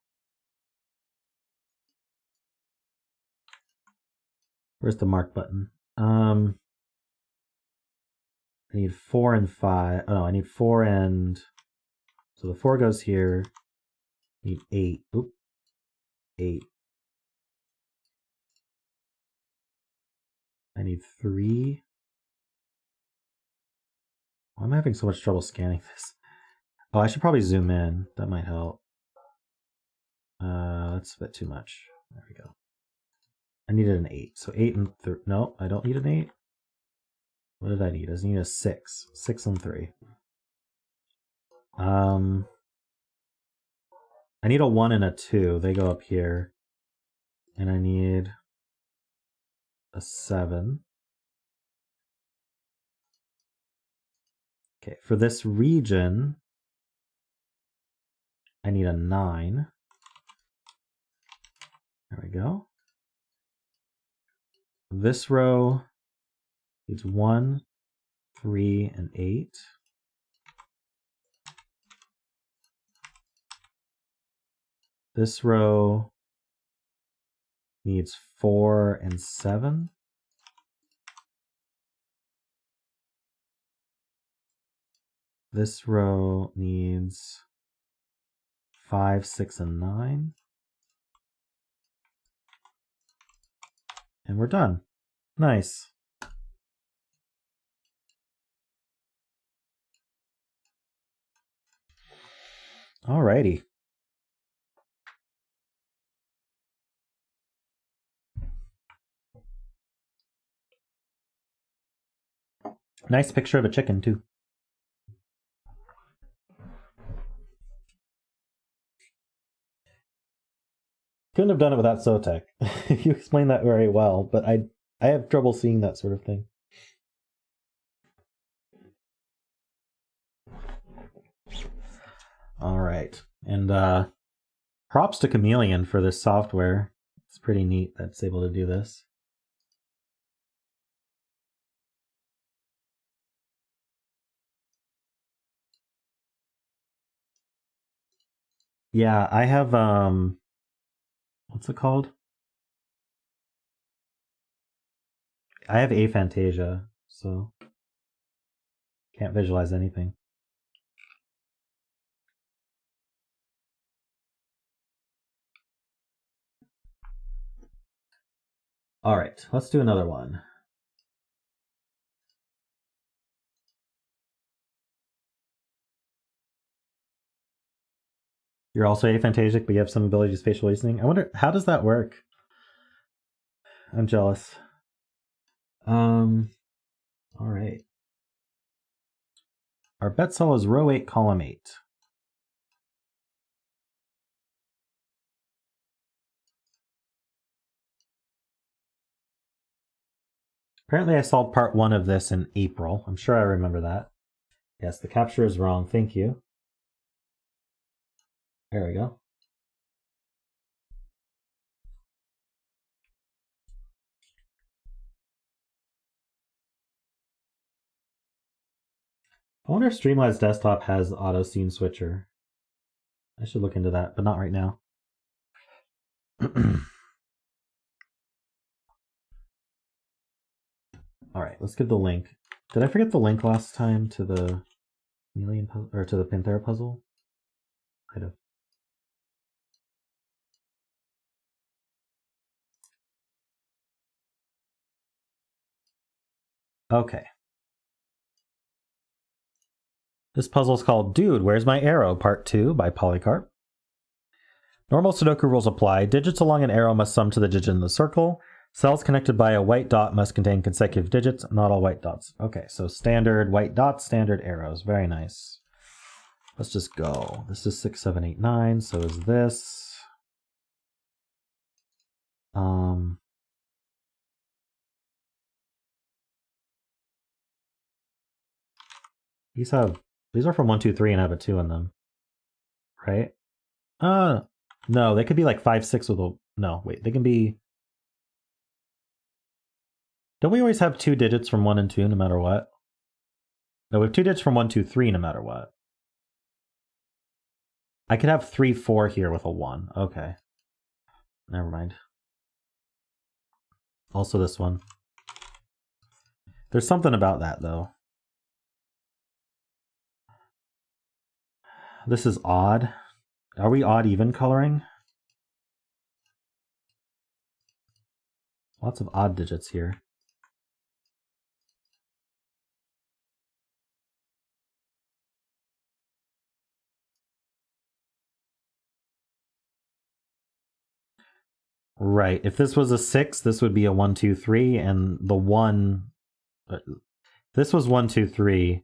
Where's the mark button? I need 4 and 5. Oh no, I need 4 and... So the 4 goes here. I need 8. Oop. 8. I need 3. Why am I having so much trouble scanning this? Oh, I should probably zoom in. That might help. That's a bit too much. There we go. I needed an 8. So 8 and 3. No, I don't need an 8. What did I need? I just need a 6. 6 and 3. I need a 1 and a 2. They go up here. And I need a 7. Okay, for this region, I need a 9. There we go. This row needs 1, 3, and 8. This row needs 4 and 7. This row needs 5, 6, and 9. And we're done. Nice. Alrighty. Nice picture of a chicken, too. Couldn't have done it without Zotac. You explained that very well, but I have trouble seeing that sort of thing. All right. And props to Chameleon for this software. It's pretty neat that it's able to do this. Yeah, I have what's it called? I have aphantasia, so can't visualize anything. All right, let's do another one. You're also aphantasic, but you have some ability to spatial reasoning. I wonder, how does that work? I'm jealous. All right. Our bet cell is row 8, column 8. Apparently I solved part 1 of this in April. I'm sure I remember that. Yes, the capture is wrong. Thank you. There we go. I wonder if Streamlabs Desktop has auto scene switcher. I should look into that, but not right now. All right, let's give the link. Did I forget the link last time to the chameleon puzzle or to the Panthera puzzle? Might have. Okay. This puzzle is called Dude, Where's My Arrow? Part 2 by Polycarp. Normal Sudoku rules apply. Digits along an arrow must sum to the digit in the circle. Cells connected by a white dot must contain consecutive digits, not all white dots. Okay, so standard white dots, standard arrows. Very nice. Let's just go. This is 6, 7, 8, 9. So is this. These are from 1, 2, 3 and have a 2 in them. Right? No, they could be like 5, 6 with a. No, wait, they can be. Don't we always have 2 digits from 1 and 2 no matter what? No, we have 2 digits from 1, 2, 3 no matter what. I could have 3, 4 here with a 1. Okay. Never mind. Also this one. There's something about that, though. This is odd. Are we odd-even coloring? Lots of odd digits here. Right. If this was a 6, this would be a 1, 2, 3, and the 1... This was 1, 2, 3.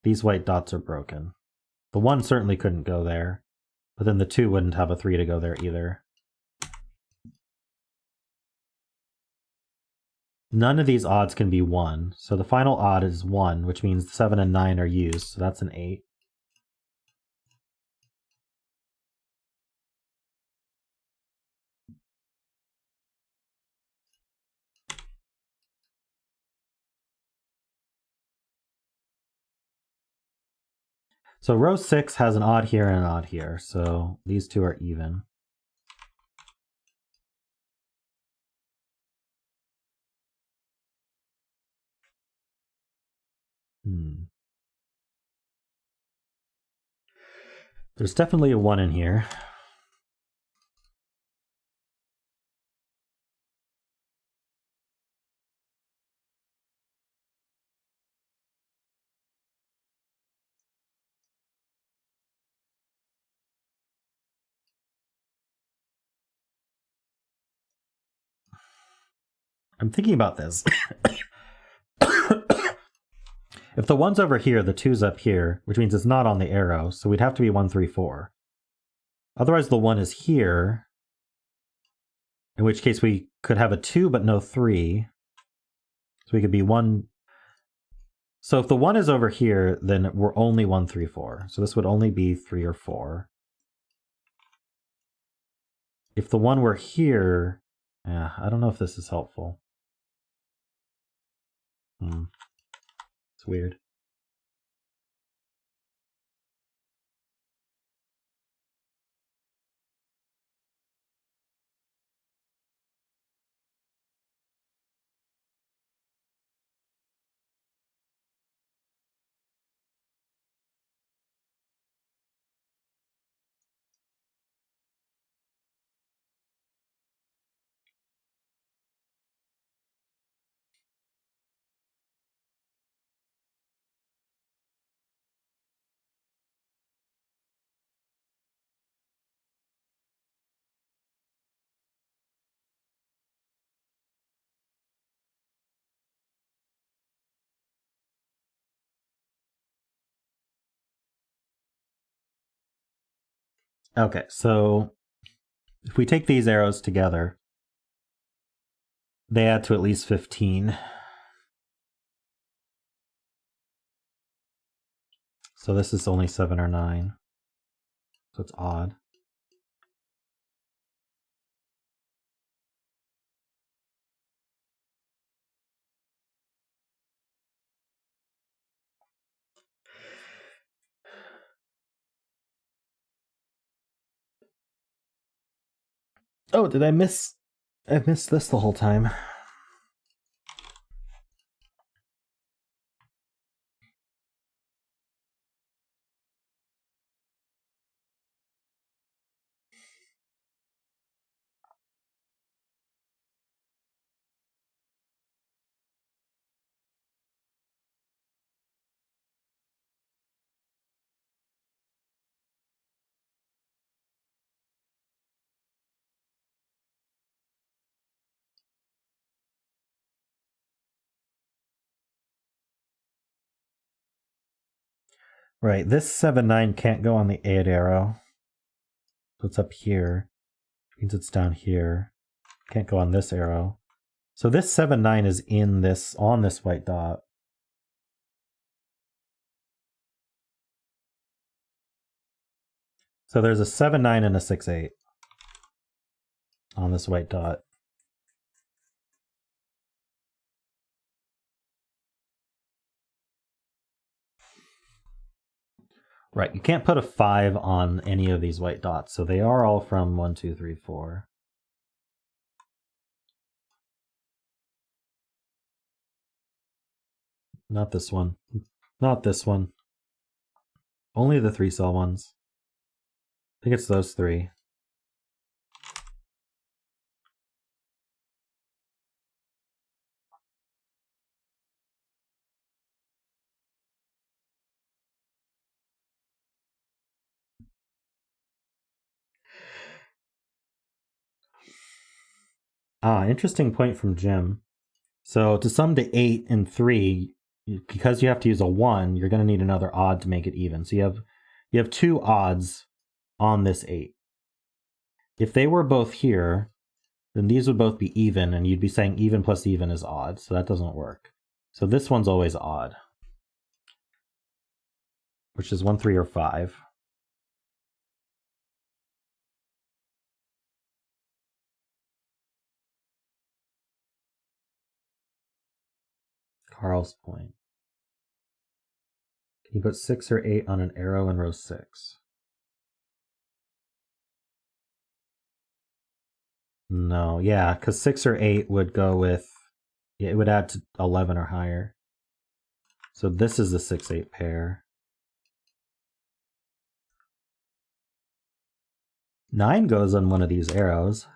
These white dots are broken. The 1 certainly couldn't go there, but then the 2 wouldn't have a 3 to go there either. None of these odds can be 1, so the final odd is 1, which means 7 and 9 are used, so that's an 8. So row 6 has an odd here and an odd here, so these two are even. There's definitely a 1 in here. I'm thinking about this. If the 1's over here, the 2's up here, which means it's not on the arrow, so we'd have to be 1, 3, 4. Otherwise the 1 is here, in which case we could have a 2 but no 3. So we could be 1... So if the 1 is over here, then we're only 1, 3, 4. So this would only be 3 or 4. If the 1 were here... Yeah, I don't know if this is helpful. It's weird. Okay, so if we take these arrows together, they add to at least 15. So this is only 7 or 9. So it's odd. Oh, did I miss? I missed this the whole time. Right, this 7-9 can't go on the 8 arrow. So it's up here. It means it's down here. Can't go on this arrow. So this 7-9 is in this, on this white dot. So there's a 7-9 and a 6-8 on this white dot. Right, you can't put a 5 on any of these white dots, so they are all from 1, 2, 3, 4. Not this one. Not this one. Only the 3-cell ones. I think it's those 3. Interesting point from Jim. So to sum to 8 and 3, because you have to use a 1, you're going to need another odd to make it even. So you have 2 odds on this 8. If they were both here, then these would both be even, and you'd be saying even plus even is odd, so that doesn't work. So this one's always odd, which is 1, 3, or 5. Carl's point. Can you put 6 or 8 on an arrow in row 6? No, yeah, because 6 or 8 would go with, yeah, it would add to 11 or higher. So this is the 6-8 pair. 9 goes on one of these arrows.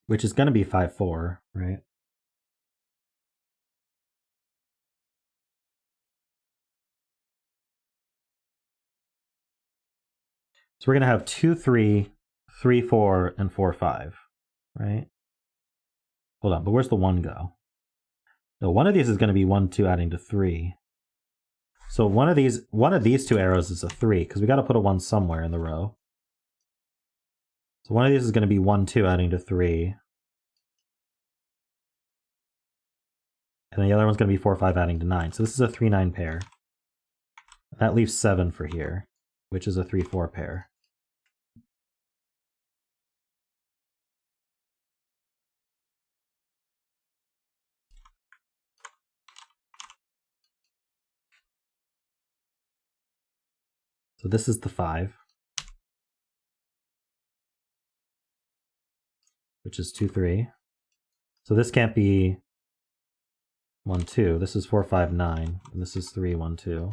Which is going to be 5-4, right? So we're going to have 2, 3, 3, 4, and 4, 5, right? Hold on, but where's the 1 go? No, one of these is going to be 1, 2 adding to 3. So one of these 2 arrows is a 3, because we got to put a 1 somewhere in the row. So one of these is going to be 1, 2 adding to 3. And the other one's going to be 4, 5 adding to 9. So this is a 3, 9 pair. That leaves 7 for here, which is a 3, 4 pair. So this is the 5, which is 2, 3. So this can't be 1, 2. This is 4, 5, 9. And this is 3, 1, 2.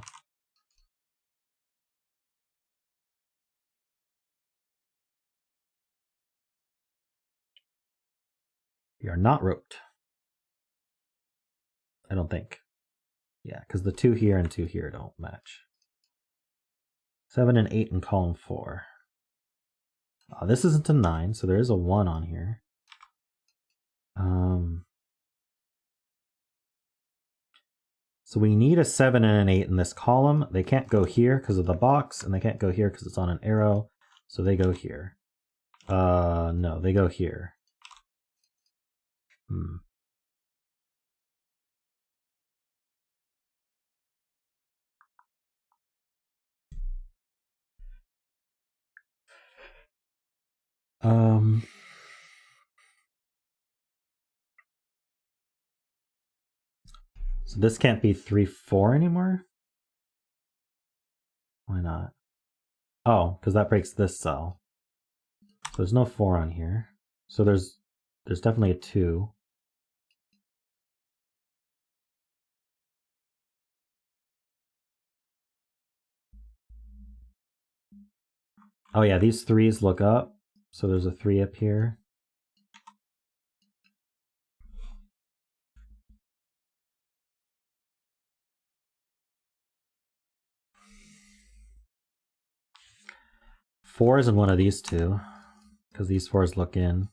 We are not roped. I don't think. Yeah, because the 2 here and 2 here don't match. 7 and 8 in column 4. This isn't a 9, so there is a 1 on here. So we need a 7 and an 8 in this column. They can't go here because of the box, and they can't go here because it's on an arrow. So they go here. No, they go here. So this can't be 3, 4 anymore? Why not? Oh, because that breaks this cell. So there's no 4 on here. So there's definitely a 2. Oh yeah, these 3s look up. So there's a 3 up here. Four is in one of these two, because these 4s look in.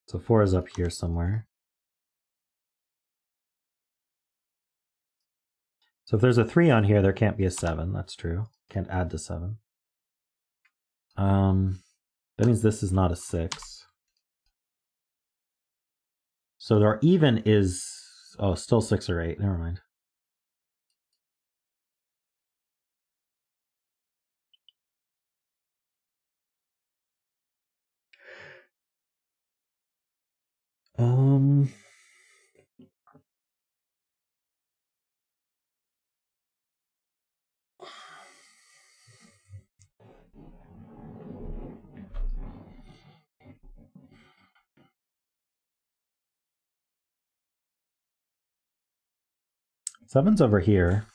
So 4 is up here somewhere. So if there's a 3 on here, there can't be a 7. That's true. Can't add to 7. That means this is not a 6. So our even is, oh, still 6 or 8. Never mind. Seven's over here.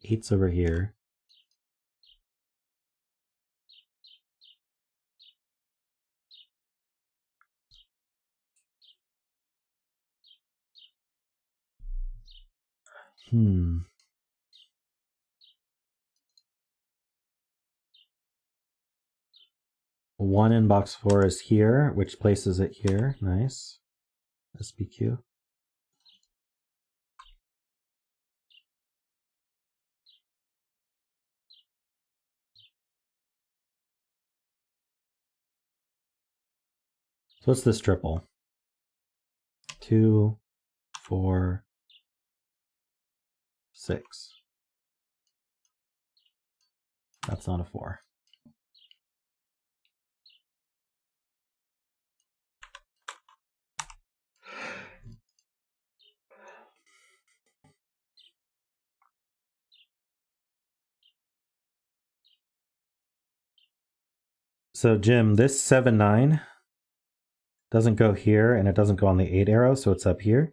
Eight's over here. One in box 4 is here, which places it here. Nice. SBQ. So what's this triple? 2, 4, 6. That's not a 4. So Jim, this 7, 9 doesn't go here, and it doesn't go on the 8 arrow, so it's up here,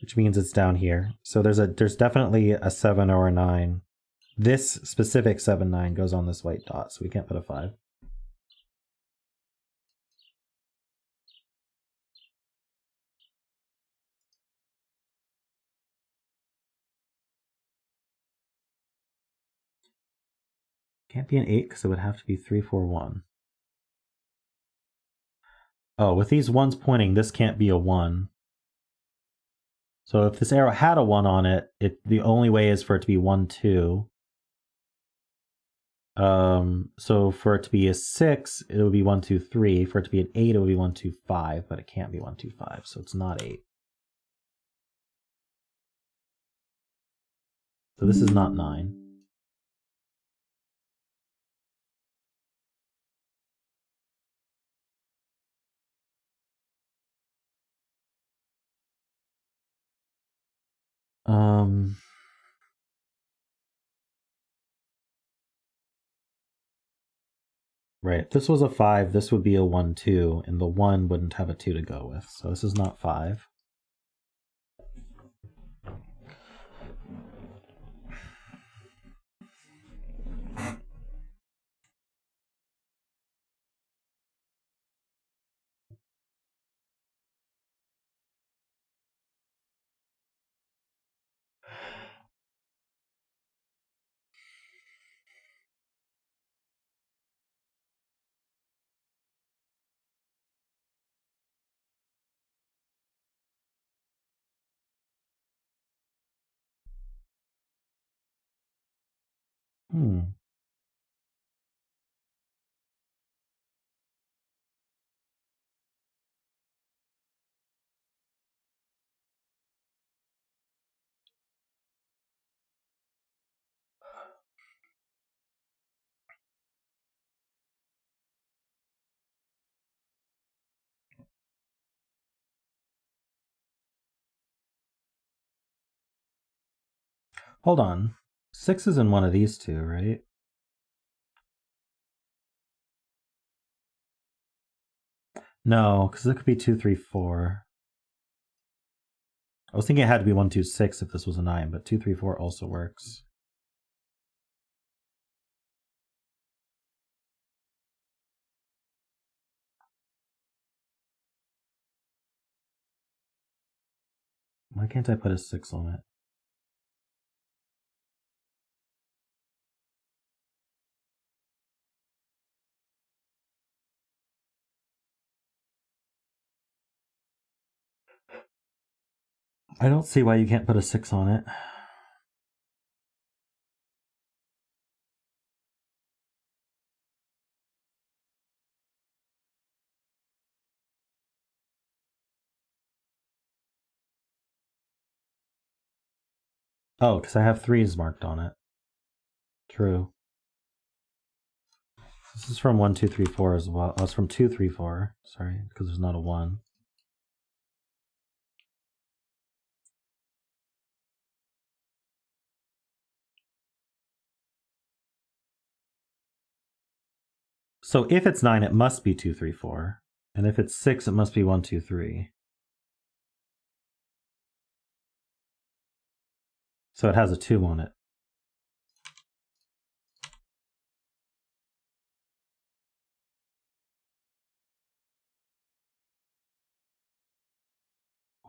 which means it's down here. So there's definitely a 7 or a 9. This specific 7, 9 goes on this white dot, so we can't put a 5. Can't be an 8 because it would have to be 3, 4, 1. Oh, with these 1s pointing, this can't be a 1. So if this arrow had a 1 on it, the only way is for it to be 1, 2. So for it to be a 6, it would be 1, 2, 3. For it to be an 8, it would be 1, 2, 5, but it can't be 1, 2, 5, so it's not 8. So this is not 9. Right. If this was a 5, this would be a 1, 2, and the 1 wouldn't have a 2 to go with. So this is not 5. Hold on. 6 is in one of these two, right? No, because it could be 2, 3, 4. I was thinking it had to be 1, 2, 6 if this was a 9, but 2, 3, 4 also works. Why can't I put a 6 on it? I don't see why you can't put a 6 on it. Oh, because I have 3s marked on it. True. This is from 1, 2, 3, 4 as well. Oh, it's from 2, 3, 4. Sorry, because there's not a 1. So if it's 9, it must be 2, 3, 4. And if it's 6, it must be 1, 2, 3. So it has a 2 on it.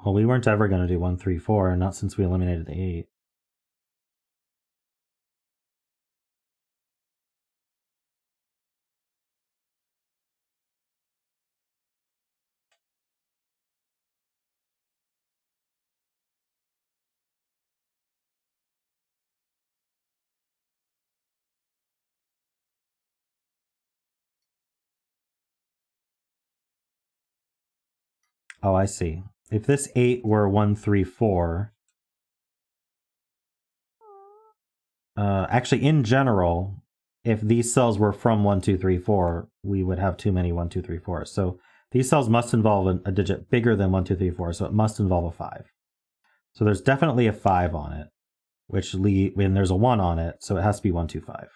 Well, we weren't ever going to do 1, 3, 4, not since we eliminated the 8. Oh, I see. If this 8 were 1, 3, 4... actually, in general, if these cells were from 1, 2, 3, 4, we would have too many 1, 2, 3, 4. So these cells must involve a digit bigger than 1, 2, 3, 4, so it must involve a 5. So there's definitely a 5 on it, and there's a 1 on it, so it has to be 1, 2, 5.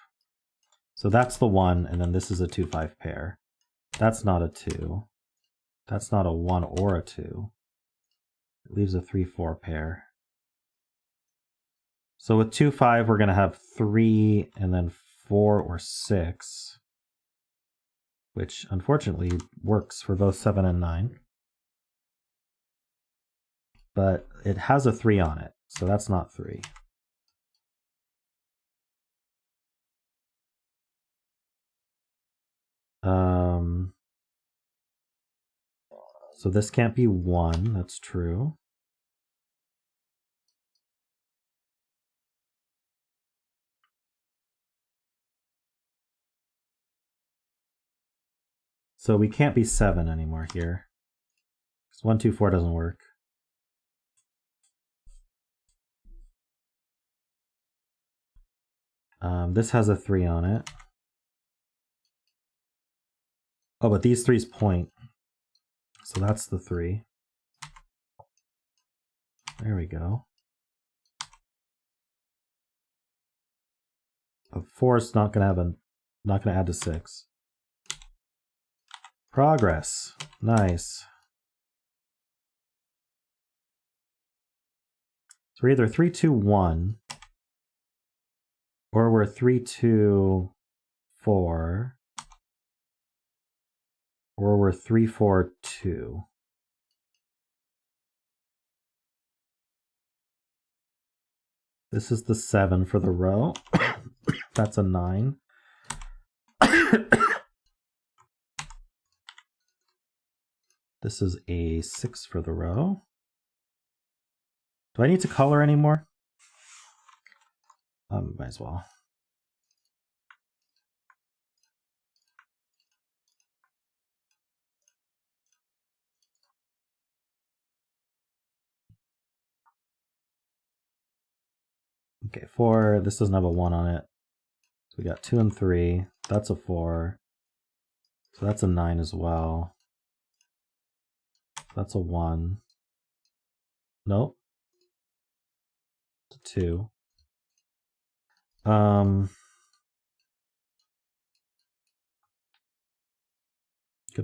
So that's the 1, and then this is a 2, 5 pair. That's not a 2. That's not a 1 or a 2. It leaves a 3, 4 pair. So with 2, 5, we're going to have 3 and then 4 or 6, which unfortunately works for both 7 and 9. But it has a 3 on it, so that's not 3. So this can't be 1, that's true. So we can't be 7 anymore here. 1, 2, 4 doesn't work. This has a 3 on it. Oh, but these 3's point. So that's the 3. There we go. A 4 is not gonna add to 6. Progress. Nice. So we're either 3, 2, 1, or we're 3, 2, 4, or we're 3, 4, 2. This is the 7 for the row. That's a 9. This is a 6 for the row. Do I need to color anymore? Might as well. Okay, 4. This doesn't have a 1 on it. So we got 2 and 3. That's a 4. So that's a 9 as well. That's a 1. Nope. It's a 2. Good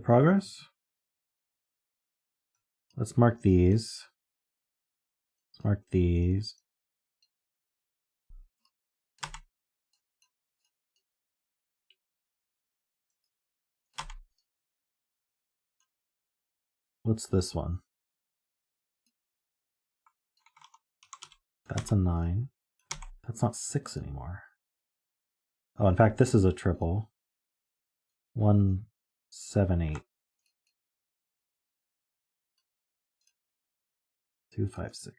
progress. Let's mark these. Let's mark these. What's this one? That's a 9. That's not 6 anymore. Oh, in fact, this is a triple. 1, 7, 8. 2, 5, 6.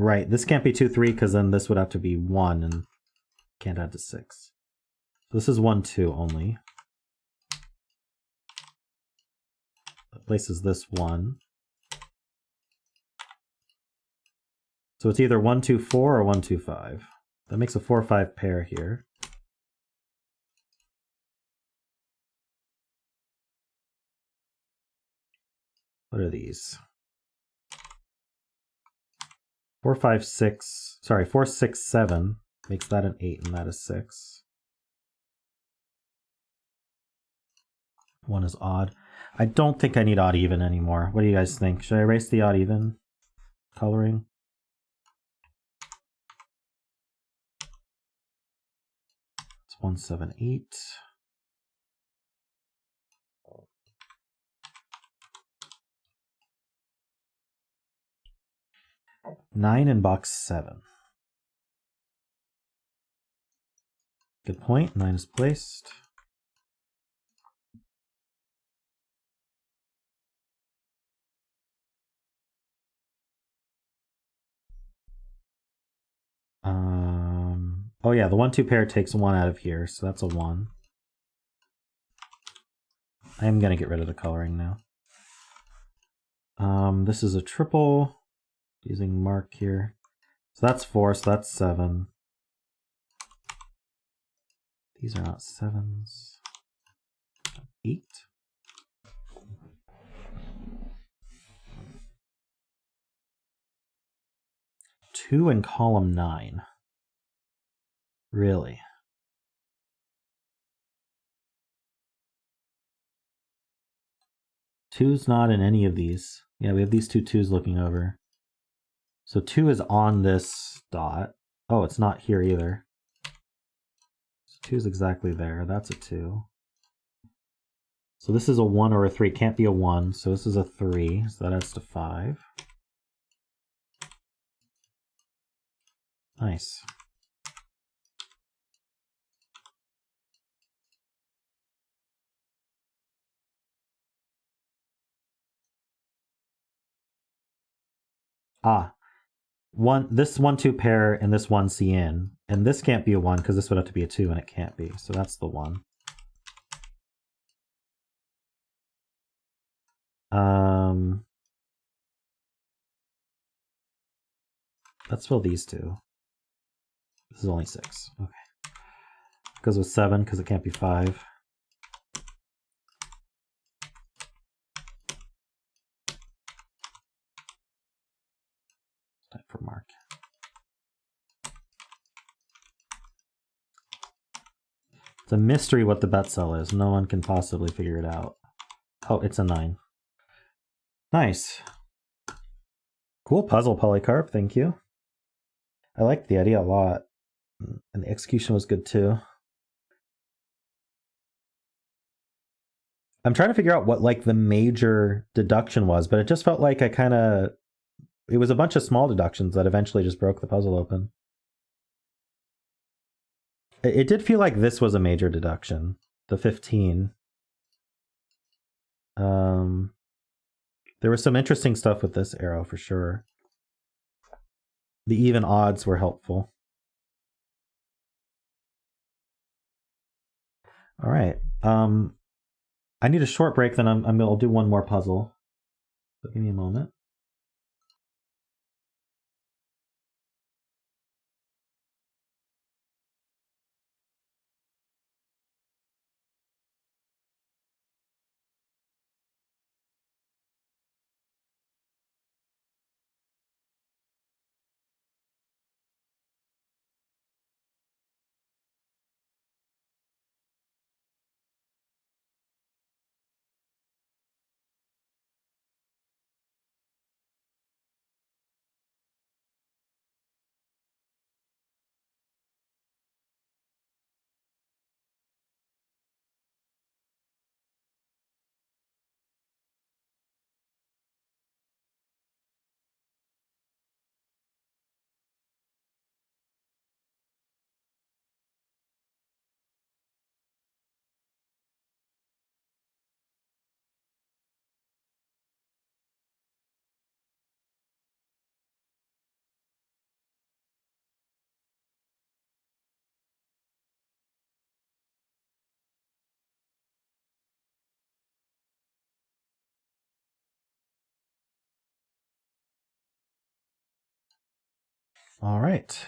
Right. This can't be 2, 3 because then this would have to be 1 and can't add to 6. So this is 1, 2 only. That places this 1. So it's either 1, 2, 4 or 1, 2, 5. That makes a 4, 5 pair here. What are these? 4, 5, 6. Sorry, 4, 6, 7 makes that an 8, and that is 6. 1 is odd. I don't think I need odd even anymore. What do you guys think? Should I erase the odd even coloring? It's 1, 7, 8. Nine in box 7. Good point. 9 is placed. Oh yeah, the 1, 2 pair takes 1 out of here, so that's a 1. I am gonna get rid of the coloring now. This is a triple, using mark here. So that's 4, so that's 7. These are not 7s. 8. Two in column 9. Really? Two's not in any of these. Yeah, we have these two twos looking over. So 2 is on this dot. Oh, it's not here either. So 2 is exactly there. That's a 2. So this is a 1 or a 3. Can't be a 1. So this is a 3. So that adds to 5. Nice. Ah, this 1, 2 pair and this 1 CN. And this can't be a 1 because this would have to be a 2 and it can't be. So that's the 1. Let's fill these two. This is only 6. Okay. Goes with 7 because it can't be 5. Time for mark. It's a mystery what the bet cell is. No one can possibly figure it out. Oh, it's a 9. Nice. Cool puzzle, Polycarp. Thank you. I liked the idea a lot. And the execution was good too. I'm trying to figure out what like the major deduction was, but it just felt like it was a bunch of small deductions that eventually just broke the puzzle open. It did feel like this was a major deduction, the 15. There was some interesting stuff with this arrow for sure. The even odds were helpful. All right. I need a short break, then I'll do one more puzzle. So give me a moment. All right.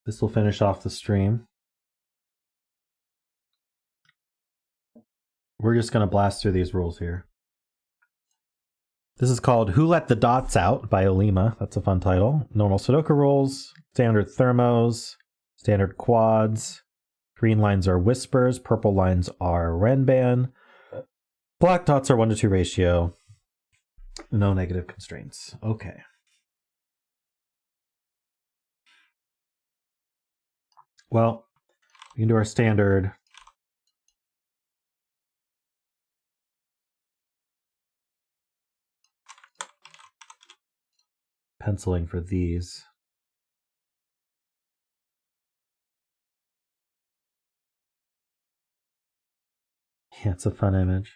This will finish off the stream. We're just going to blast through these rules here. This is called Who Let the Dots Out by Olima. That's a fun title. Normal Sudoku rules, standard thermos, standard quads. Green lines are whispers, purple lines are renban. Black dots are 1-to-2 ratio. No negative constraints. Okay. Well, we can do our standard penciling for these. Yeah, it's a fun image.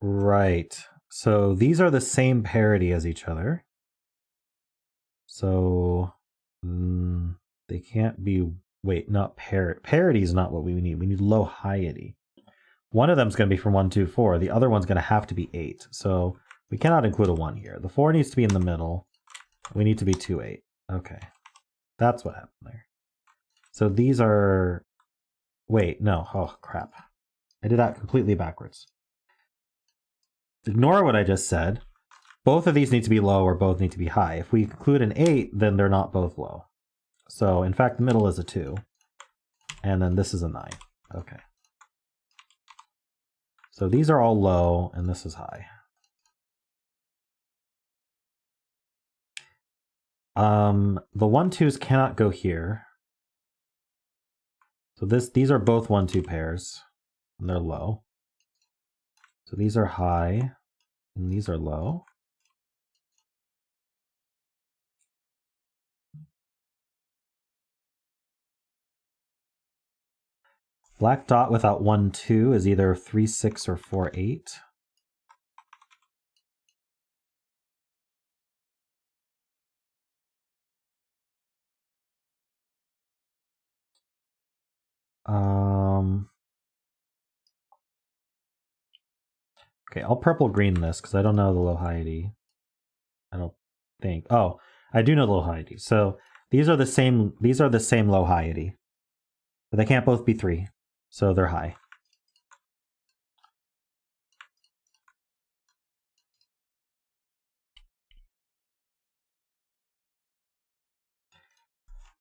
Right. So these are the same parity as each other. So they can't be, wait, not parity is not what we need. We need low hiety. One of them is going to be from 1, 2, 4. The other one's going to have to be 8. So we cannot include a 1 here. The 4 needs to be in the middle. We need to be 2, 8. Okay. That's what happened there. So these are, wait, no. Oh, crap. I did that completely backwards. Ignore what I just said. Both of these need to be low or both need to be high. If we include an 8, then they're not both low. So, in fact, the middle is a 2. And then this is a 9. Okay. So these are all low, and this is high. The 1, 2s cannot go here. So these are both 1, 2 pairs, and they're low. So these are high, and these are low. Black dot without 1, 2 is either 3, 6 or 4, 8. Okay, I'll purple green this because I don't know the low hiety. I don't think. Oh, I do know the low hiety. So these are the same low hiety. But they can't both be 3. So they're high.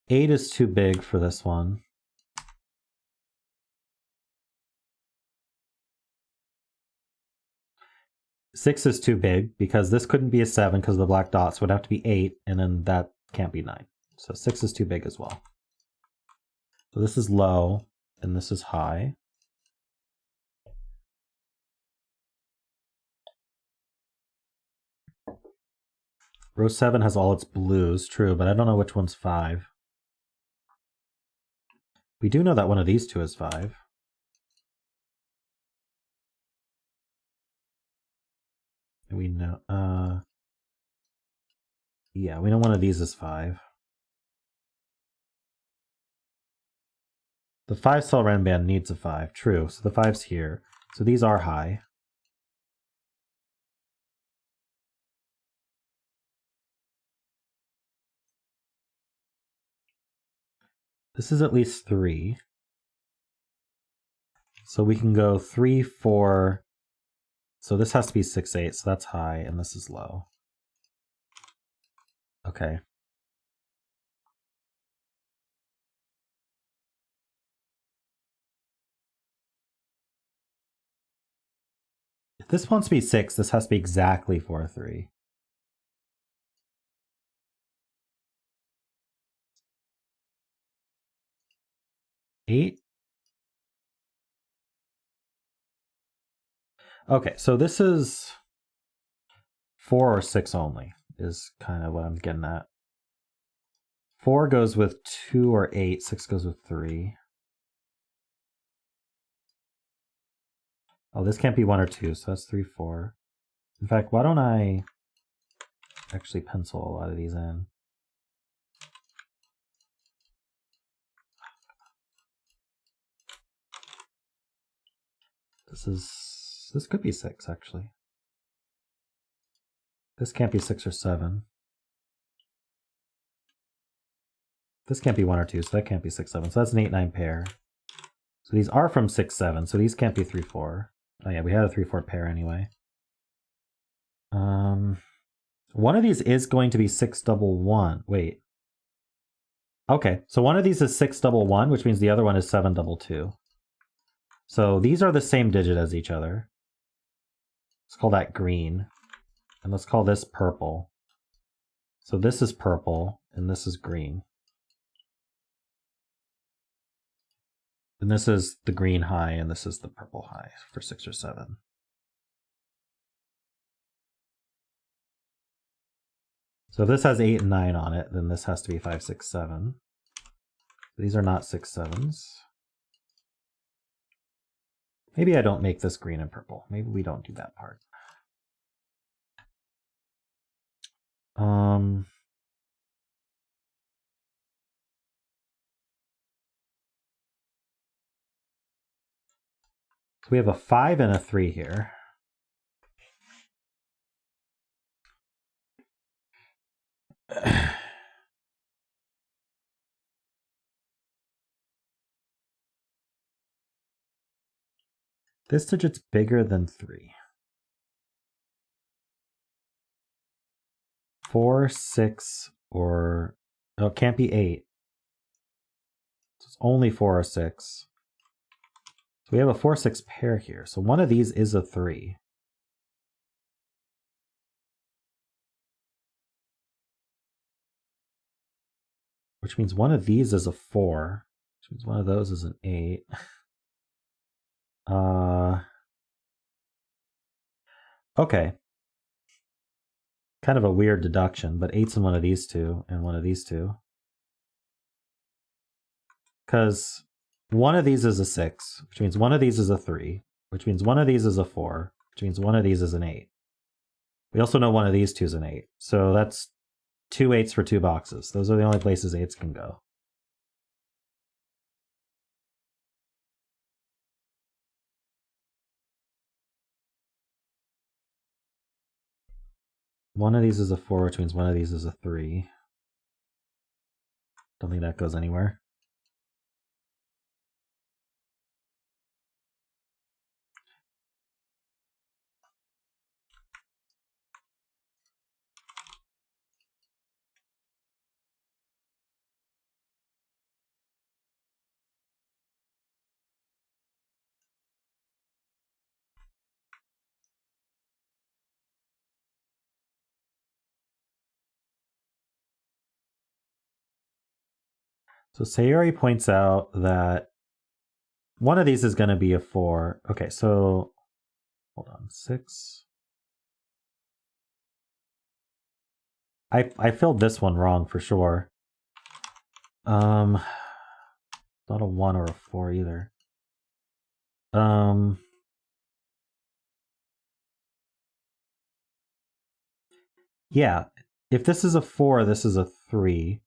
Eight is too big for this one. 6 is too big because this couldn't be a 7 because the black dots would have to be 8, and then that can't be 9. So 6 is too big as well. So this is low, and this is high. Row 7 has all its blues, true, but I don't know which one's 5. We do know that one of these two is 5. We know, yeah, we know one of these is 5. The 5-cell renban needs a 5, true, so the 5's here. So these are high. This is at least 3. So we can go 3, 4. So this has to be 6, 8, so that's high, and this is low. Okay. If this wants to be 6, this has to be exactly 4, 3. 8. Okay, so this is 4 or 6 only, is kind of what I'm getting at. 4 goes with 2 or 8, 6 goes with 3. Oh, this can't be 1 or 2, so that's 3, 4. In fact, why don't I actually pencil a lot of these in? This could be 6, actually. This can't be 6 or 7. This can't be 1 or 2, so that can't be 6, 7. So that's an 8, 9 pair. So these are from 6, 7, so these can't be 3, 4. Oh yeah, we had a 3, 4 pair anyway. One of these is going to be 6, double 1. Wait. Okay, so one of these is 6, double 1, which means the other one is 7, double 2. So these are the same digit as each other. Let's call that green. And let's call this purple. So this is purple, and this is green. And this is the green high, and this is the purple high for 6 or 7. So if this has 8 and 9 on it, then this has to be 5, 6, 7. These are not 6, 7s. Maybe I don't make this green and purple. Maybe we don't do that part. So we have a 5 and a 3 here. This digit's bigger than 3. 4, 6, or... Oh, it can't be 8. So it's only 4 or 6. So we have a 4, 6 pair here. So one of these is a 3. Which means one of these is a 4. Which means one of those is an 8. Okay. Kind of a weird deduction, but 8's in one of these two and one of these two. Because one of these is a 6, which means one of these is a 3, which means one of these is a 4, which means one of these is an 8. We also know one of these two is an 8. So that's 2 8s for 2 boxes. Those are the only places 8s can go. One of these is a 4, which means one of these is a 3. Don't think that goes anywhere. So Sayori points out that one of these is going to be a 4. Okay, so hold on, 6. I filled this one wrong for sure. Not a 1 or a 4 either. Yeah, if this is a 4, this is a 3.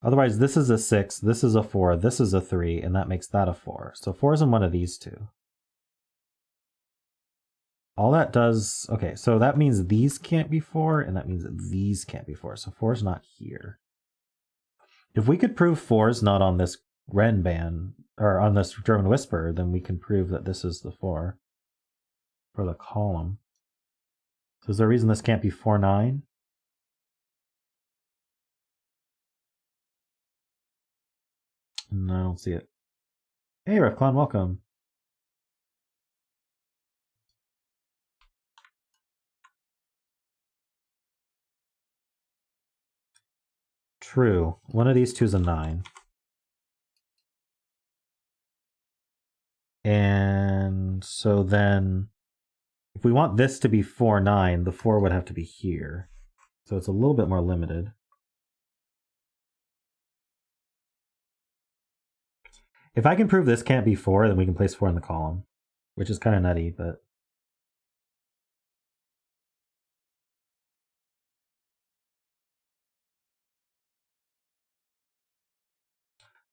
Otherwise, this is a 6, this is a 4, this is a 3, and that makes that a 4. So 4 is in one of these two. All that does... Okay, so that means these can't be 4, and that means that these can't be 4. So 4 is not here. If we could prove 4 is not on this Ren band, or on this German Whisper, then we can prove that this is the 4 for the column. So is there a reason this can't be 4, 9? No, I don't see it. Hey, Refclon, welcome. True. One of these two is a 9. And so then, if we want this to be 4, 9, the 4 would have to be here. So it's a little bit more limited. If I can prove this can't be 4, then we can place 4 in the column, which is kind of nutty, but...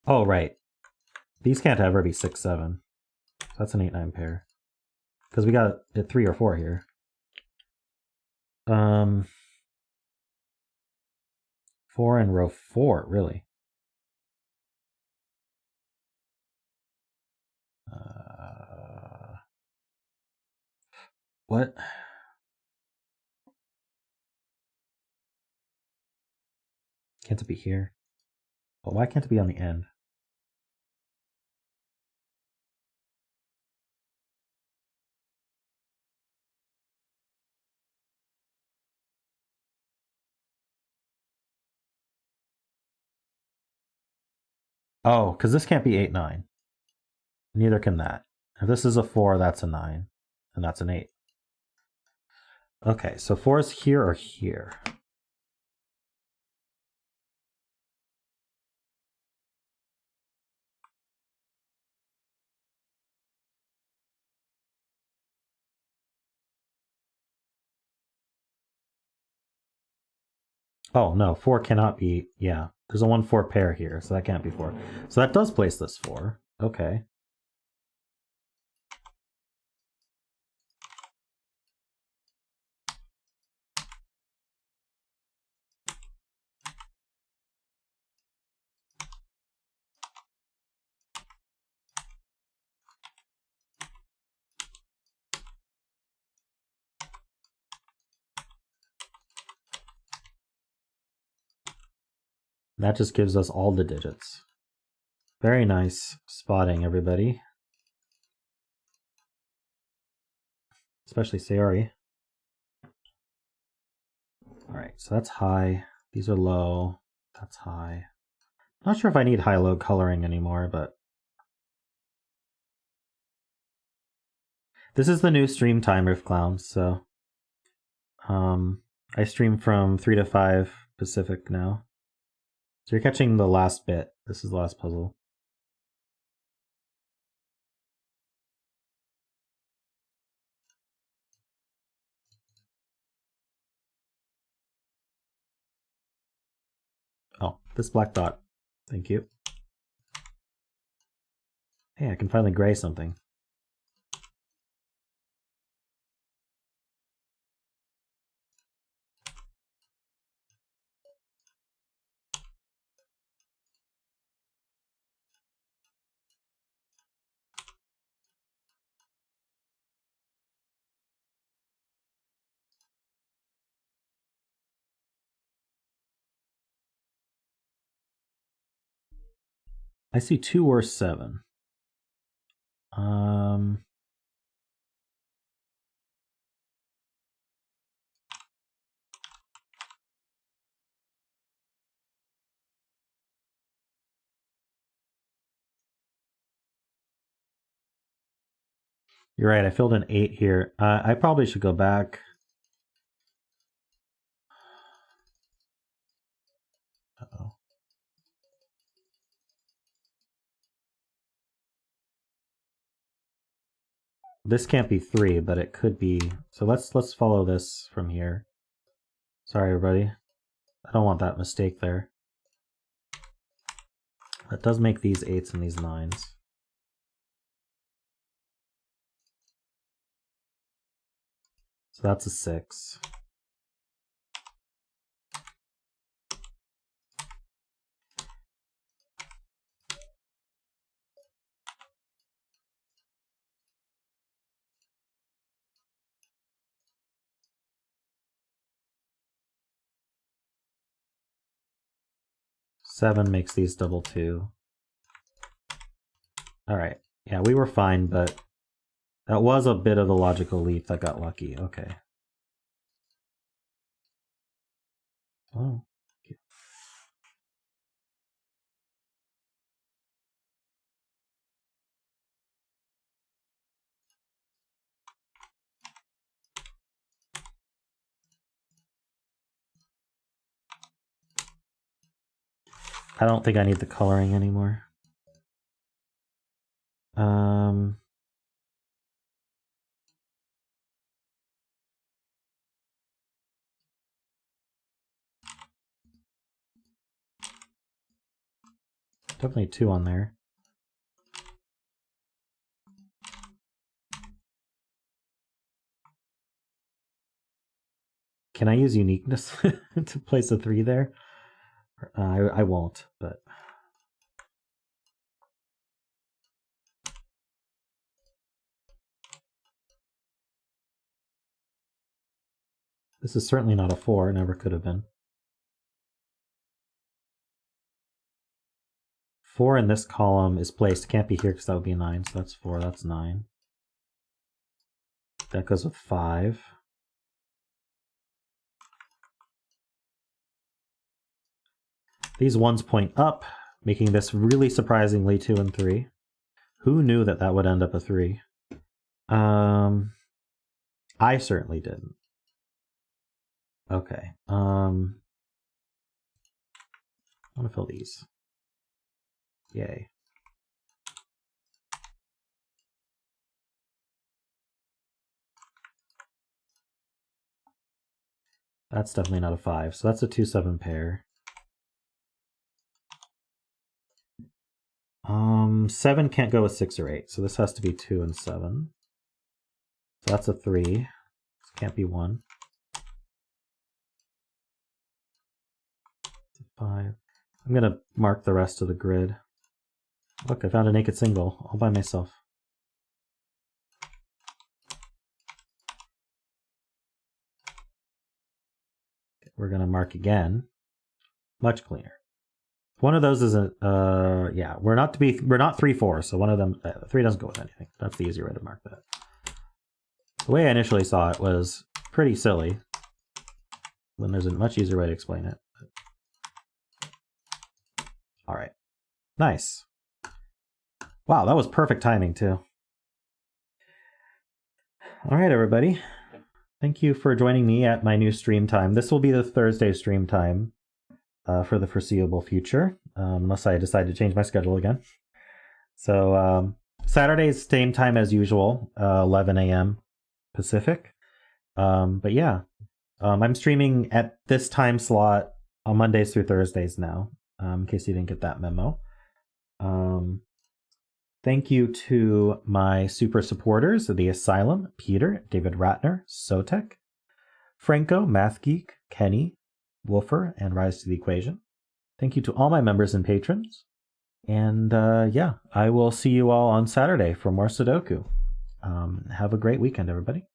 Oh, right. These can't ever be 6, 7. So that's an 8, 9 pair. because we got a 3 or 4 here. 4 in row 4, really. What? Can't it be here? But why can't it be on the end? Oh, because this can't be 8, 9. Neither can that. If this is a 4, that's a 9. And that's an 8. Okay, so 4 is here or here? Oh, no, 4 cannot be, yeah. There's a 1-4 pair here, so that can't be 4. So that does place this 4. Okay. That just gives us all the digits. Very nice spotting, everybody. Especially Sayori. Alright, so that's high. These are low. That's high. Not sure if I need high-low coloring anymore, but... This is the new stream timer, clowns, so... I stream from 3 to 5 Pacific now. So you're catching the last bit. This is the last puzzle. Oh, this black dot. Thank you. Hey, I can finally gray something. I see 2 or 7. You're right, I filled an 8 here. I probably should go back. Uh-oh. This can't be 3, but it could be. So let's follow this from here. Sorry, everybody. I don't want that mistake there. That does make these 8s and these 9s. So that's a 6. Seven makes these double 2. All right. Yeah, we were fine, but that was a bit of a logical leap that got lucky. Okay. Oh. I don't think I need the coloring anymore. Definitely 2 on there. Can I use uniqueness to place a 3 there? I won't, but... This is certainly not a 4, never could have been. 4 in this column is placed, can't be here because that would be a 9, so that's 4, that's 9. That goes with 5. These 1s point up, making this really surprisingly 2 and 3. Who knew that that would end up a 3? I certainly didn't. Okay. I want to fill these. Yay. That's definitely not a 5, so that's a 2-7 pair. 7 can't go with 6 or 8, so this has to be 2 and 7. So that's a 3. This can't be 1. 5. I'm gonna mark the rest of the grid. Look, I found a naked single all by myself. Okay, we're gonna mark again. Much cleaner. One of those isn't. Yeah, we're not 3-4, so one of them 3 doesn't go with anything. That's the easier way to mark that. The way I initially saw it was pretty silly. When there's a much easier way to explain it. All right, nice. Wow, that was perfect timing too. All right, everybody. Thank you for joining me at my new stream time. This will be the Thursday stream time for the foreseeable future, unless I decide to change my schedule again. So Saturday's same time as usual, 11 a.m. Pacific. But yeah, I'm streaming at this time slot on Mondays through Thursdays now, in case you didn't get that memo. Thank you to my super supporters, The Asylum, Peter, David Ratner, Sotek, Franco, Math Geek, Kenny, Wolfer, and Rise to the Equation. Thank you to all my members and patrons. And yeah, I will see you all on Saturday for more Sudoku. Have a great weekend, everybody.